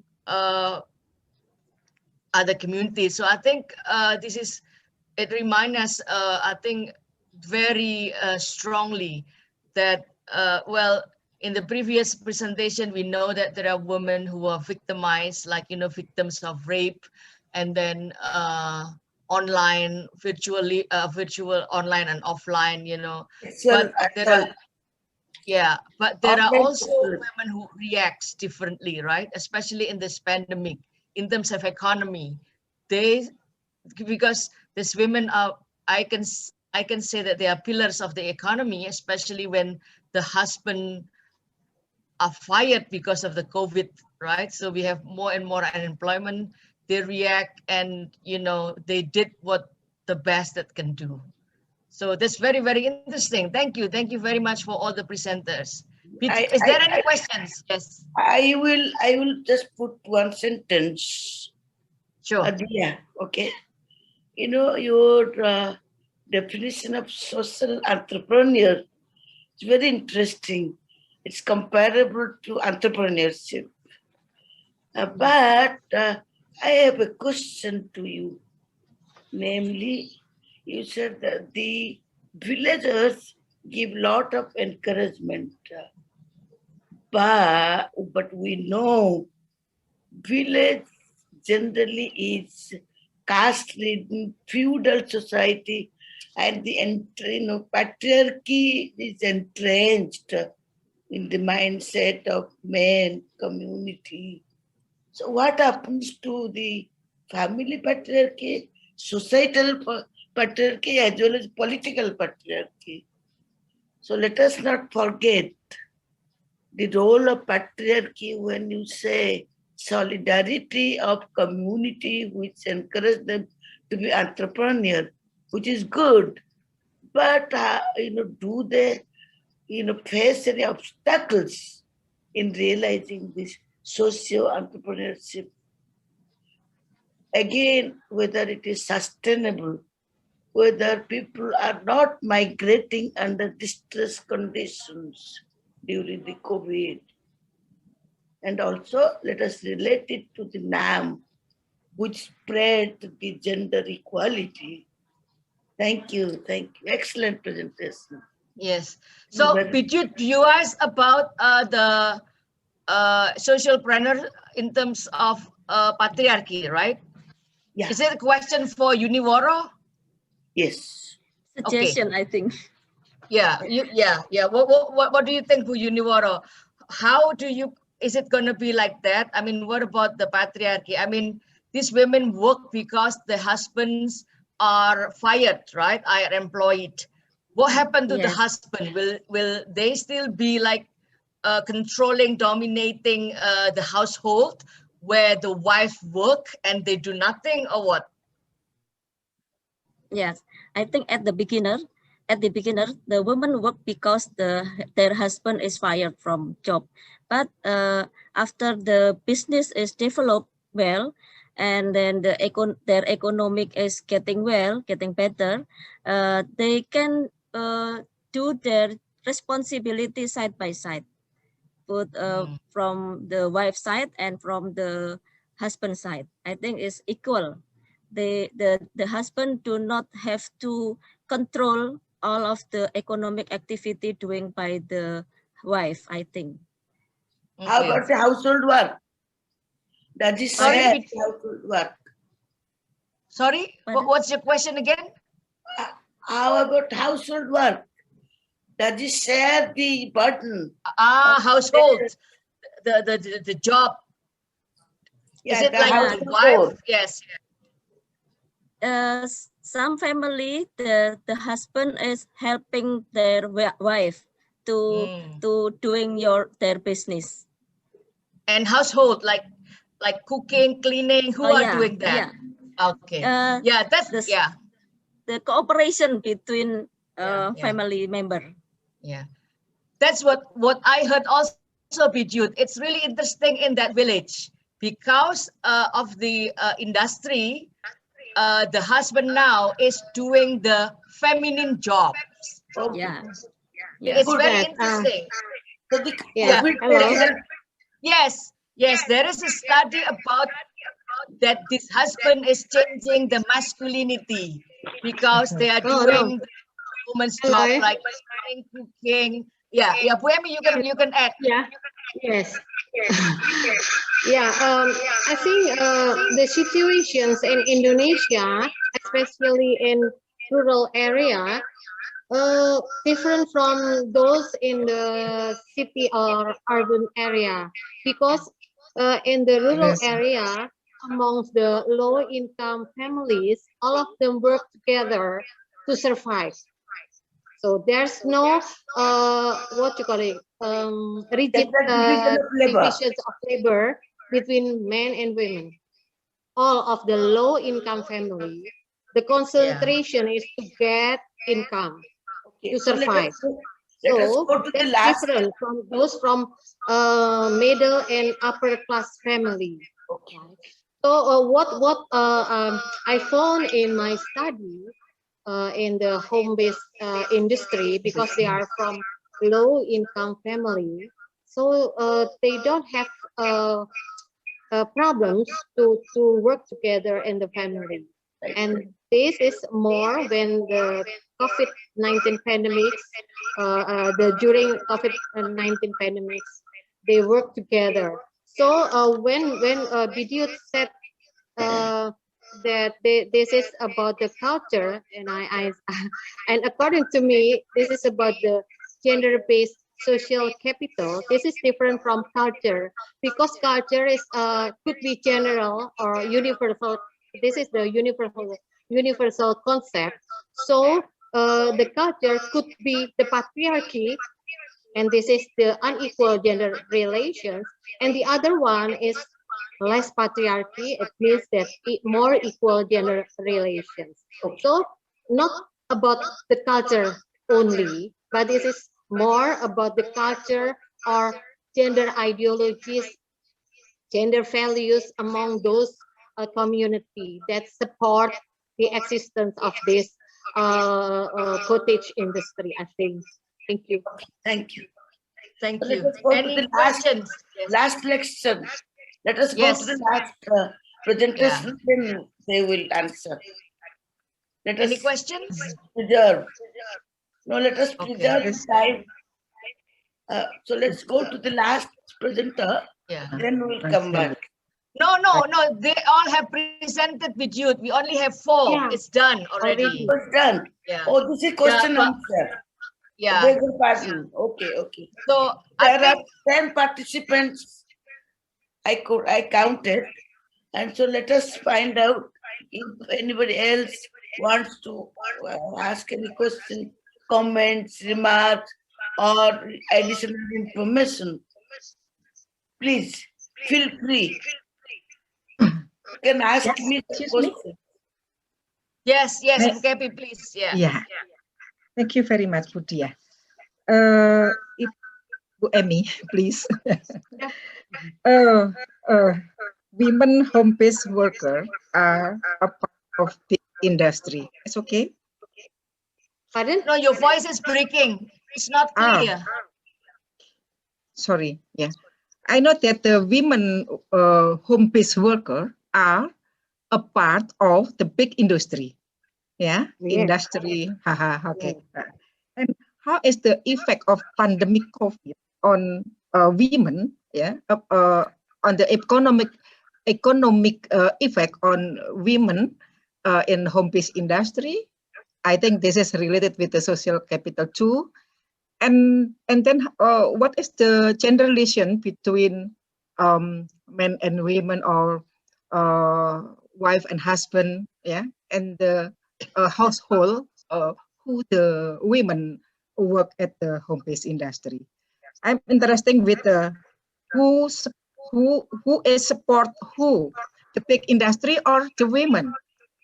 Speaker 1: other communities. So I think it reminds us, I think, very strongly that, well, in the previous presentation, we know that there are women who are victimized, like, you know, victims of rape, and then online, virtual online and offline, you know. But there are also women who react differently, right? Especially in this pandemic, in terms of economy. Because these women are, I can say that they are pillars of the economy, especially when the husband are fired because of the COVID, right? So we have more and more unemployment. They react, and, you know, they did what the best that can do. So that's very, very interesting. Thank you. Thank you very much for all the presenters. Is there any questions? Yes.
Speaker 2: I will just put one sentence.
Speaker 1: Sure.
Speaker 2: Diah, okay. You know, your definition of social entrepreneur is very interesting. It's comparable to entrepreneurship. But I have a question to you. Namely, you said that the villagers give lot of encouragement. But we know village generally is caste-ridden feudal society, and the patriarchy is entrenched in the mindset of men, community. So what happens to the family patriarchy, societal patriarchy, as well as political patriarchy? So let us not forget the role of patriarchy when you say solidarity of community, which encourage them to be entrepreneur, which is good. But do they face any obstacles in realizing this socio-entrepreneurship? Again, whether it is sustainable, whether people are not migrating under distress conditions during the COVID. And also, let us relate it to the NAM, which spread the gender equality. Thank you. Thank you. Excellent presentation.
Speaker 1: Yes. So, Bidyut, you asked about the socialpreneur in terms of patriarchy, right?
Speaker 2: Yeah.
Speaker 1: Is it a question for Uniworo?
Speaker 2: Yes.
Speaker 7: Suggestion,
Speaker 1: okay.
Speaker 7: I think.
Speaker 1: Yeah. What do you think, for Uniworo? How do you? Is it going to be like that? I mean, what about the patriarchy? I mean, these women work because the husbands are fired, right? Are employed. What happened to the husband? Will they still be like controlling, dominating the household where the wife work and they do nothing, or what?
Speaker 7: Yes, I think at the beginner, at the beginner, the women work because their husband is fired from job. But after the business is developed well, and then their economic is getting better, they can do their responsibility side by side, both from the wife side and from the husband side. I think it's equal. The husband do not have to control all of the economic activity doing by the wife, I think.
Speaker 1: Okay.
Speaker 2: How about the household work? That is share household work.
Speaker 1: Sorry, what's your question again?
Speaker 2: How about household work? Does it share the burden?
Speaker 1: Household, the job.
Speaker 2: Yeah,
Speaker 1: is it like the wife? Yes.
Speaker 7: Some family, the husband is helping their wife to doing their business.
Speaker 1: And household, like cooking, cleaning, who are doing that? Yeah. Okay. That's
Speaker 7: the cooperation between family member.
Speaker 1: Yeah, that's what I heard also, Bidyut. It's really interesting in that village because of the industry. The husband now is doing the feminine jobs. It's very interesting. Yes, there is a study about that this husband is changing the masculinity because they are doing the woman's job, like cooking. Yeah, Bu Emi, you can add.
Speaker 3: Yes. I think the situations in Indonesia, especially in rural area, different from those in the city or urban area, because in the rural area, amongst the low-income families, all of them work together to survive. So there's no rigid divisions of labor between men and women. All of the low-income family, the concentration is to get income to survive. So that's different from those from middle and upper class family. So what I found in my study in the home-based industry, because they are from low-income family, so they don't have problems to work together in the family. And this is more when the COVID-19 pandemics, during COVID-19 pandemics, they work together. So when Bidyut said that this is about the culture, and and according to me, this is about the gender-based social capital. This is different from culture, because culture is could be general or universal. This is the universal concept. So the culture could be the patriarchy, and this is the unequal gender relations, and the other one is less patriarchy. It means that more equal gender relations. So not about the culture only, but this is more about the culture or gender ideologies, gender values among those community that support the existence of this cottage industry, I think. Thank you.
Speaker 2: Thank you.
Speaker 1: Thank you.
Speaker 2: Any questions? Last lecture. Let us go to the last presentation, then they will answer.
Speaker 1: Any questions?
Speaker 2: Preserve. No, let us preserve the time. So let's go to the last presenter, then we'll come back.
Speaker 1: No, they all have presented with you. We only have 4. Yeah. It's done already.
Speaker 2: It's done.
Speaker 1: Yeah.
Speaker 2: Oh, this is question answer.
Speaker 1: Yeah.
Speaker 2: Okay.
Speaker 1: So
Speaker 2: there are 10 participants. I counted, and so let us find out if anybody else wants to ask any question, comments, remarks, or additional information. Please feel free. You can ask me the question.
Speaker 1: Yes, Kepi, please. Yeah.
Speaker 6: Thank you very much, Bu Diah. If Bu Emmy, please. Women home-based workers are a part of the industry. It's okay?
Speaker 3: Pardon?
Speaker 1: No, your voice is breaking. It's not clear.
Speaker 6: Sorry, yeah. I know that the women home-based workers are a part of the big industry. Yeah, industry. Okay. And how is the effect of pandemic COVID on women? Yeah, on the economic effect on women in home-based industry? I think this is related with the social capital too. And then what is the gender relation between men and women, or wife and husband, yeah, and the household who the women work at the home-based industry? I'm interested with who is support who, the big industry or the women,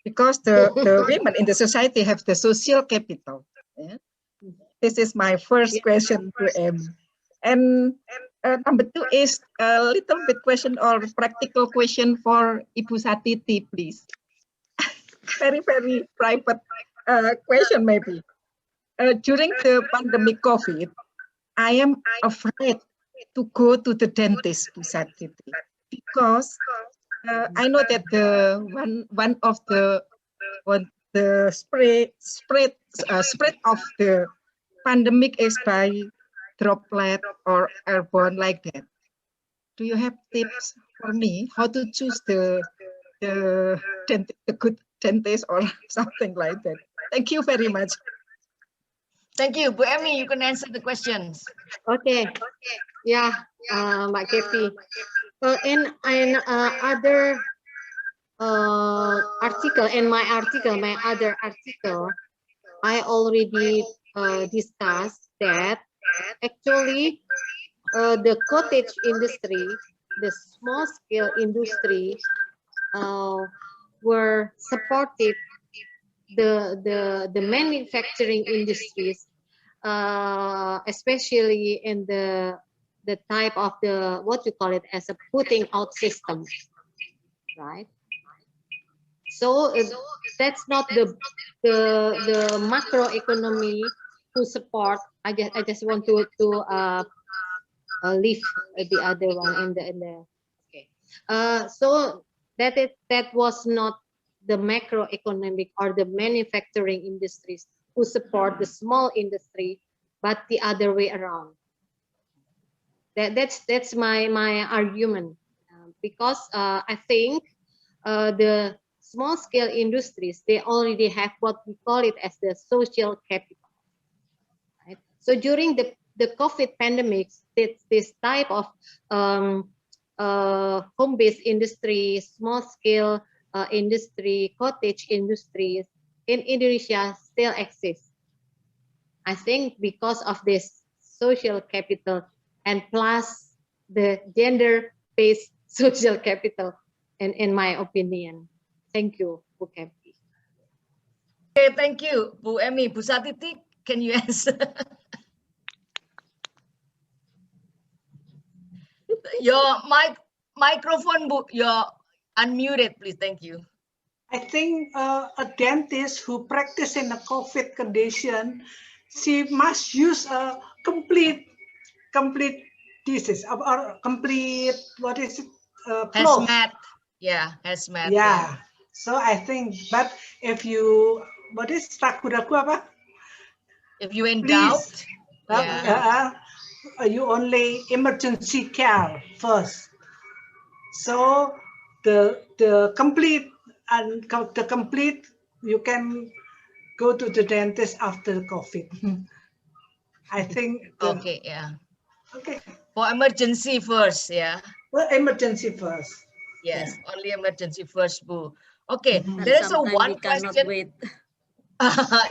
Speaker 6: because the women in the society have the social capital. Yeah? This is my first question to Em. And number two is a little bit question or practical question for Ibu Satiti, please. Very, very private question maybe. During the pandemic COVID, I am afraid to go to the dentist, Bu Satiti, because I know that the one of the spread of the pandemic is by droplet or airborne like that. Do you have tips for me how to choose the good dentist or something like that? Thank you very much.
Speaker 1: Thank you. Bu Emmy, you can answer the questions.
Speaker 3: Okay. Yeah, Mbak Kevi. In other article, in my other article, I already discussed that actually the cottage industry, the small scale industry, were supported the manufacturing industries, especially in the type of the what you call it as a putting out system, right? So that's not the macroeconomy to support. I just want to leave the other one in the okay. So that was not the macroeconomic or the manufacturing industries who support the small industry, but the other way around. That's my argument, because I think the small scale industries, they already have what we call it as the social capital, right? So during the COVID pandemic, this type of home-based industry, small scale industry, cottage industries in Indonesia still exist. I think because of this social capital and plus the gender-based social capital, in my opinion. Thank you, Bu Kevi.
Speaker 1: Okay, thank you, Bu Emmy. Bu Satiti, can you answer? Your microphone, you're unmuted, please. Thank you.
Speaker 5: I think a dentist who practice in a COVID condition, she must use a complete disease or complete, what is it? Cloth.
Speaker 1: Hazmat. Yeah, hazmat.
Speaker 5: Yeah. So I think, but if you, what is ragu-ragu apa?
Speaker 1: If you in doubt,
Speaker 5: you only emergency care first. So the complete you can go to the dentist after COVID. I think.
Speaker 1: Okay, yeah.
Speaker 5: Okay.
Speaker 1: For emergency first, yeah.
Speaker 5: Well, emergency first.
Speaker 1: Yes, only emergency first, Bu. Okay, there is a one question.
Speaker 7: Wait.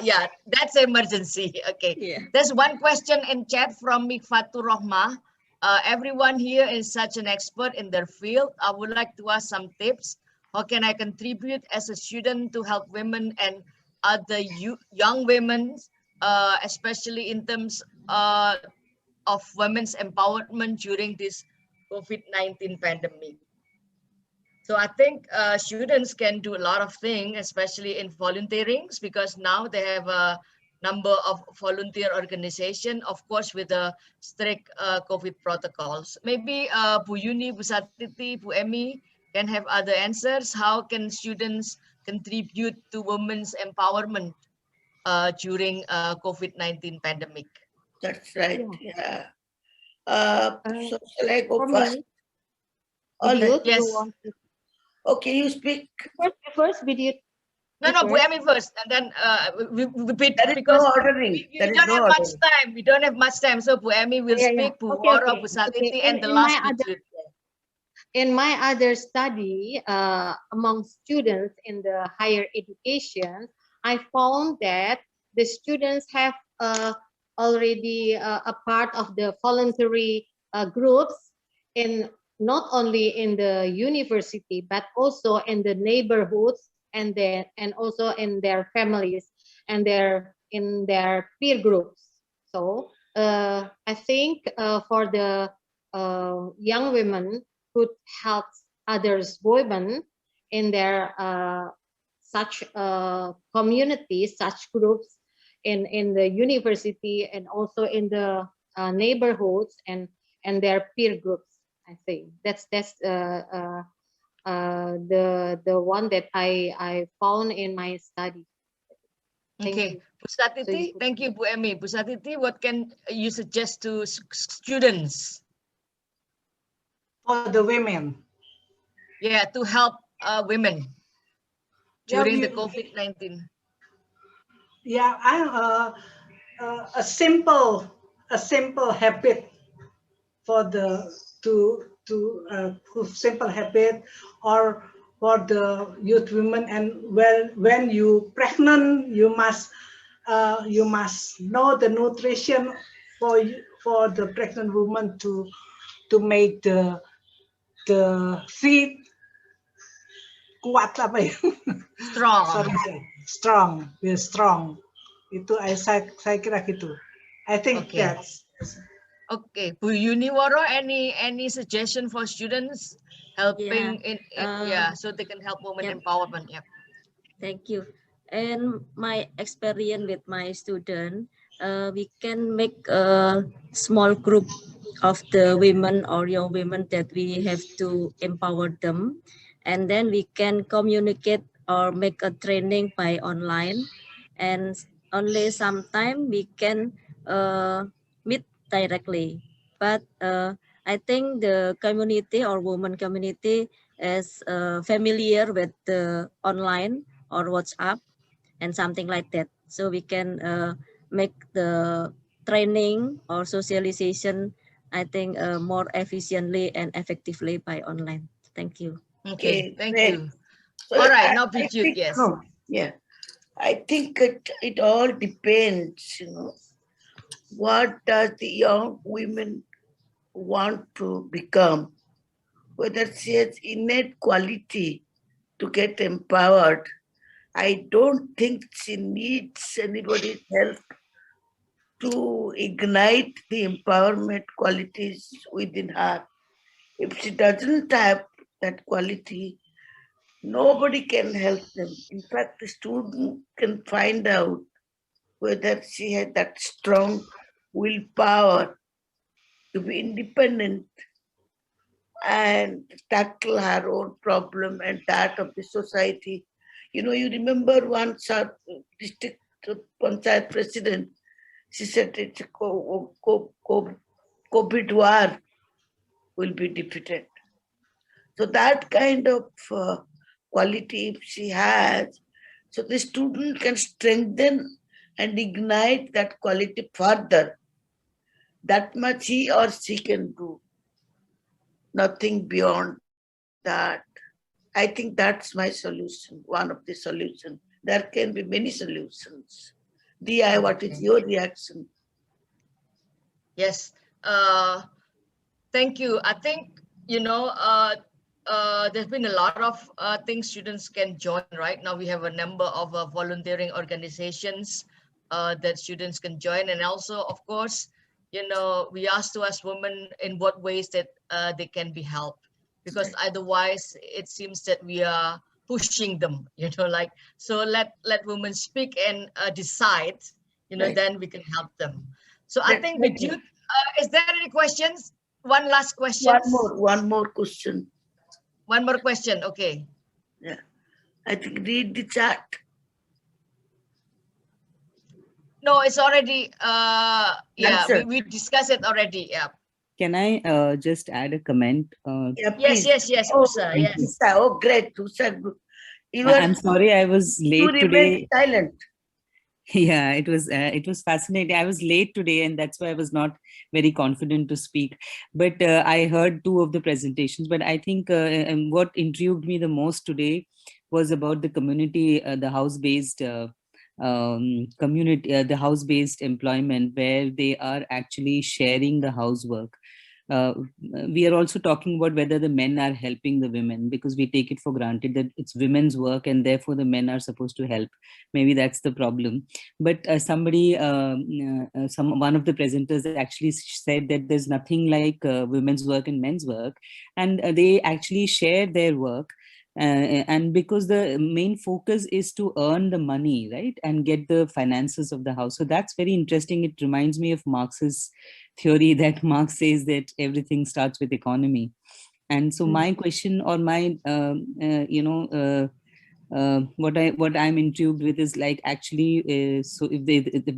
Speaker 1: Yeah, that's emergency. Okay.
Speaker 7: Yeah.
Speaker 1: There's one question in chat from Mikfatur Rohmah. Everyone here is such an expert in their field. I would like to ask some tips. How can I contribute as a student to help women and other young women especially in terms of women's empowerment during this COVID-19 pandemic. So I think students can do a lot of things, especially in volunteerings, because now they have a number of volunteer organization, of course, with the strict COVID protocols. Maybe Bu Yuni, Bu Satiti, Bu Emi can have other answers. How can students contribute to women's empowerment during COVID-19 pandemic?
Speaker 2: That's right.
Speaker 3: Yeah.
Speaker 2: Yeah. So shall I go
Speaker 3: For
Speaker 2: first?
Speaker 3: me,
Speaker 2: All right.
Speaker 3: Bidyut,
Speaker 1: Yes.
Speaker 3: you want to
Speaker 2: Okay, you speak.
Speaker 3: first, Bidyut?
Speaker 1: No,
Speaker 3: You
Speaker 1: Bu
Speaker 3: first?
Speaker 1: Emi first, and then
Speaker 2: There is
Speaker 1: because
Speaker 2: no ordering.
Speaker 1: we
Speaker 2: There is
Speaker 1: don't
Speaker 2: no
Speaker 1: have much
Speaker 2: ordering.
Speaker 1: time. We don't have much time, so Bu Emi will
Speaker 3: Yeah.
Speaker 1: speak, Bu
Speaker 3: Okay,
Speaker 1: Waro,
Speaker 3: okay.
Speaker 1: Bu
Speaker 3: Okay.
Speaker 1: Satiti, and the
Speaker 3: In
Speaker 1: last
Speaker 3: my
Speaker 1: Bidyut.
Speaker 3: in my other study among students in the higher education, I found that the students have already a part of the voluntary groups in not only in the university but also in the neighborhoods and also in their families and in their peer groups. So I think for the young women could help others women in their such communities, such groups in the university and also in the neighborhoods and their peer groups. I think that's the one that I found in my study. Thank
Speaker 1: Okay,
Speaker 3: you.
Speaker 1: Bu Satiti, thank you, Bu Emi. Bu Satiti, what can you suggest to students?
Speaker 5: For the women.
Speaker 1: Yeah, to help women during the
Speaker 5: we-
Speaker 1: COVID-19.
Speaker 5: Yeah, a simple habit for the simple habit, or for the youth women. And when you pregnant, you must know the nutrition for the pregnant woman to make the feet kuat apa ya?
Speaker 1: Strong.
Speaker 5: Strong, strong. Itu saya kira gitu. I think
Speaker 1: Okay.
Speaker 5: that's
Speaker 1: Okay, Bu Yuni Waro, any suggestion for students helping so they can help women empowerment? Yeah.
Speaker 7: Thank you. And my experience with my student, we can make a small group of the women or young women that we have to empower them. And then we can communicate or make a training by online. And only sometime we can meet directly. But I think the community or women community is familiar with the online or WhatsApp and something like that. So we can make the training or socialization, I think, more efficiently and effectively by online. Thank you.
Speaker 1: Okay, thank
Speaker 2: great.
Speaker 1: you.
Speaker 2: So
Speaker 1: All right, now Bidyut, yes.
Speaker 2: Yeah, I think it all depends, what does the young women want to become, whether she has innate quality to get empowered. I don't think she needs anybody's help to ignite the empowerment qualities within her. If she doesn't have that quality, nobody can help them. In fact, the student can find out whether she has that strong willpower to be independent and tackle her own problem and that of the society. You remember once our district panchayat president, she said it's a COVID war will be defeated. So that kind of quality if she has, so the student can strengthen and ignite that quality further. That much he or she can do. Nothing beyond that. I think that's my solution, one of the solutions. There can be many solutions. Diah, what is your reaction?
Speaker 1: Yes, thank you. I think, there's been a lot of things students can join right now. We have a number of volunteering organizations that students can join. And also, of course, you know, we ask to us women in what ways that they can be helped, because otherwise it seems that we are pushing them, you know, like, so let women speak and decide, you know, then we can help them. So I think Bidyut, is there any questions? One last question.
Speaker 2: One more question.
Speaker 1: One more question. Okay.
Speaker 2: Yeah, I think read the chat.
Speaker 1: No, it's already, yeah, we discussed it already. Yeah.
Speaker 8: Can I just add a comment?
Speaker 2: Yeah,
Speaker 1: yes,
Speaker 2: please.
Speaker 1: yes,
Speaker 2: Oh,
Speaker 1: Usa, yes.
Speaker 2: Usa, oh, great. Usa,
Speaker 8: I'm sorry, I was late today.
Speaker 2: Silent.
Speaker 8: Yeah, it was fascinating. I was late today, and that's why I was not very confident to speak. But I heard 2 of the presentations. But I think what intrigued me the most today was about the community, the house-based community, the house-based employment, where they are actually sharing the housework. We are also talking about whether the men are helping the women, because we take it for granted that it's women's work and therefore the men are supposed to help. Maybe that's the problem. But one of the presenters actually said that there's nothing like women's work and men's work, and they actually share their work. And because the main focus is to earn the money, right, and get the finances of the house. So that's very interesting. It reminds me of Marx's theory that Marx says that everything starts with economy. And so my question, or my what I'm intrigued with is, like, actually, so if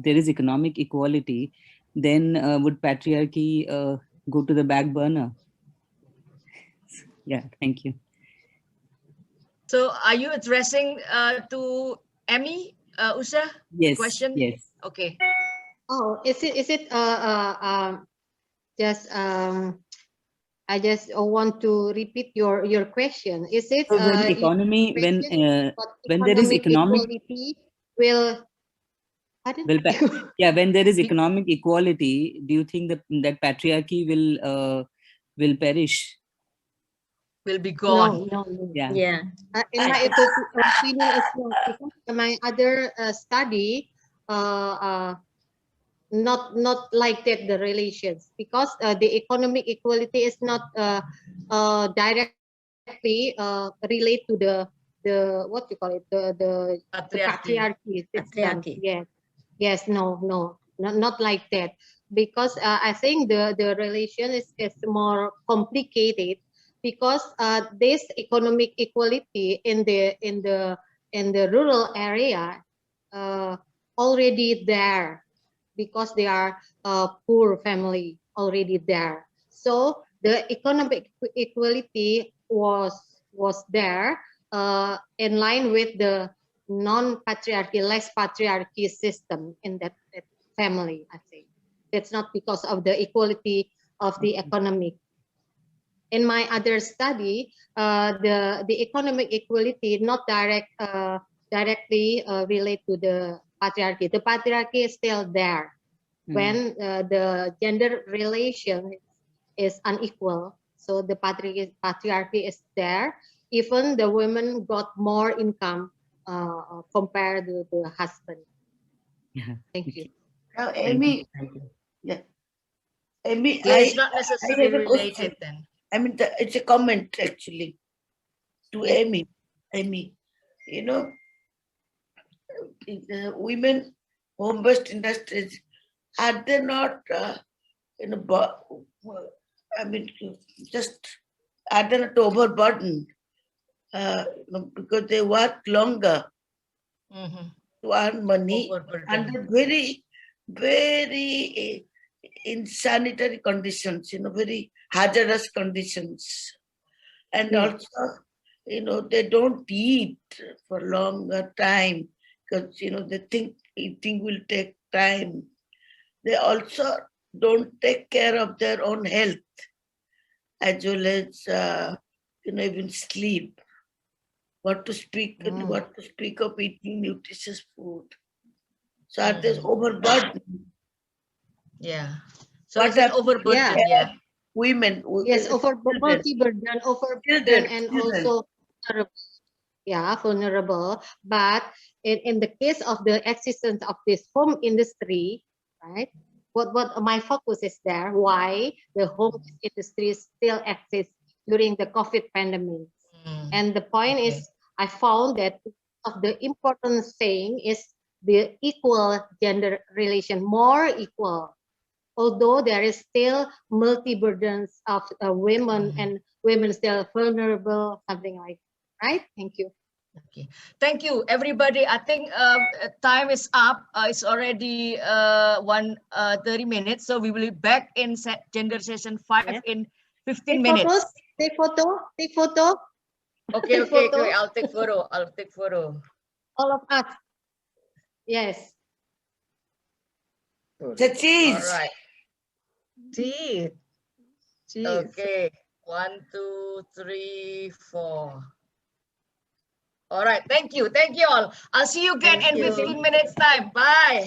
Speaker 8: there is economic equality, then would patriarchy go to the back burner? Yeah, thank you.
Speaker 1: So are you addressing to Emmy, Usa?
Speaker 8: Yes.
Speaker 1: Question?
Speaker 8: Yes.
Speaker 1: Okay.
Speaker 3: Oh, is it just I just want to repeat your question. Is it
Speaker 8: so when economy when there is economic
Speaker 3: equality will
Speaker 8: yeah, when there is economic equality, do you think that patriarchy will perish?
Speaker 1: Will be gone.
Speaker 3: No.
Speaker 8: Yeah.
Speaker 3: In my opinion, it's not, because my other study, not like that, the relations, because the economic equality is not directly relate to the what you call it, the patriarchy system. Yes, no, not like that, because I think the relation is more complicated, because this economic equality in the rural area already there, because they are poor family already there. So the economic equality was there in line with the non-patriarchy, less patriarchy system in that family. I think that's not because of the equality of the economic. In my other study, the economic equality not directly relate to the patriarchy. The patriarchy is still there when the gender relation is unequal. So the patriarchy is there. Even the women got more income compared to the husband.
Speaker 8: Yeah.
Speaker 3: Thank you.
Speaker 2: Now, Amy, yeah. Amy,
Speaker 1: it's not necessarily related then.
Speaker 2: I mean, it's a comment actually to Amy. Amy, you know, the women home-based industries, are they not, I mean, just are they not overburdened because they work longer to earn money under very, very insanitary conditions, very hazardous conditions. And also, they don't eat for longer time because, they think eating will take time. They also don't take care of their own health as well as, even sleep. What to speak of eating nutritious food. So are they overburdened?
Speaker 1: Yeah. So it's an overburden, yeah.
Speaker 2: Women.
Speaker 3: Yes, overburden, and also vulnerable. But in the case of the existence of this home industry, right? What my focus is there, why the home industry still exists during the COVID pandemic. And the point is, I found that of the important thing is the equal gender relation, more equal. Although there is still multi-burdens of women and women still vulnerable, something like that, right? Thank you.
Speaker 1: Okay, thank you, everybody. I think time is up. It's already 30 minutes, so we will be back in gender session 5 in 15 minutes.
Speaker 3: Take photo.
Speaker 1: Okay,
Speaker 3: take photo.
Speaker 1: Okay. I'll take photo.
Speaker 3: All of us. Yes.
Speaker 2: The cheese.
Speaker 1: All right.
Speaker 6: Cheese.
Speaker 1: Okay. 1, 2, 3, 4. All right. Thank you. Thank you all. I'll see you again in 15 minutes time. Bye.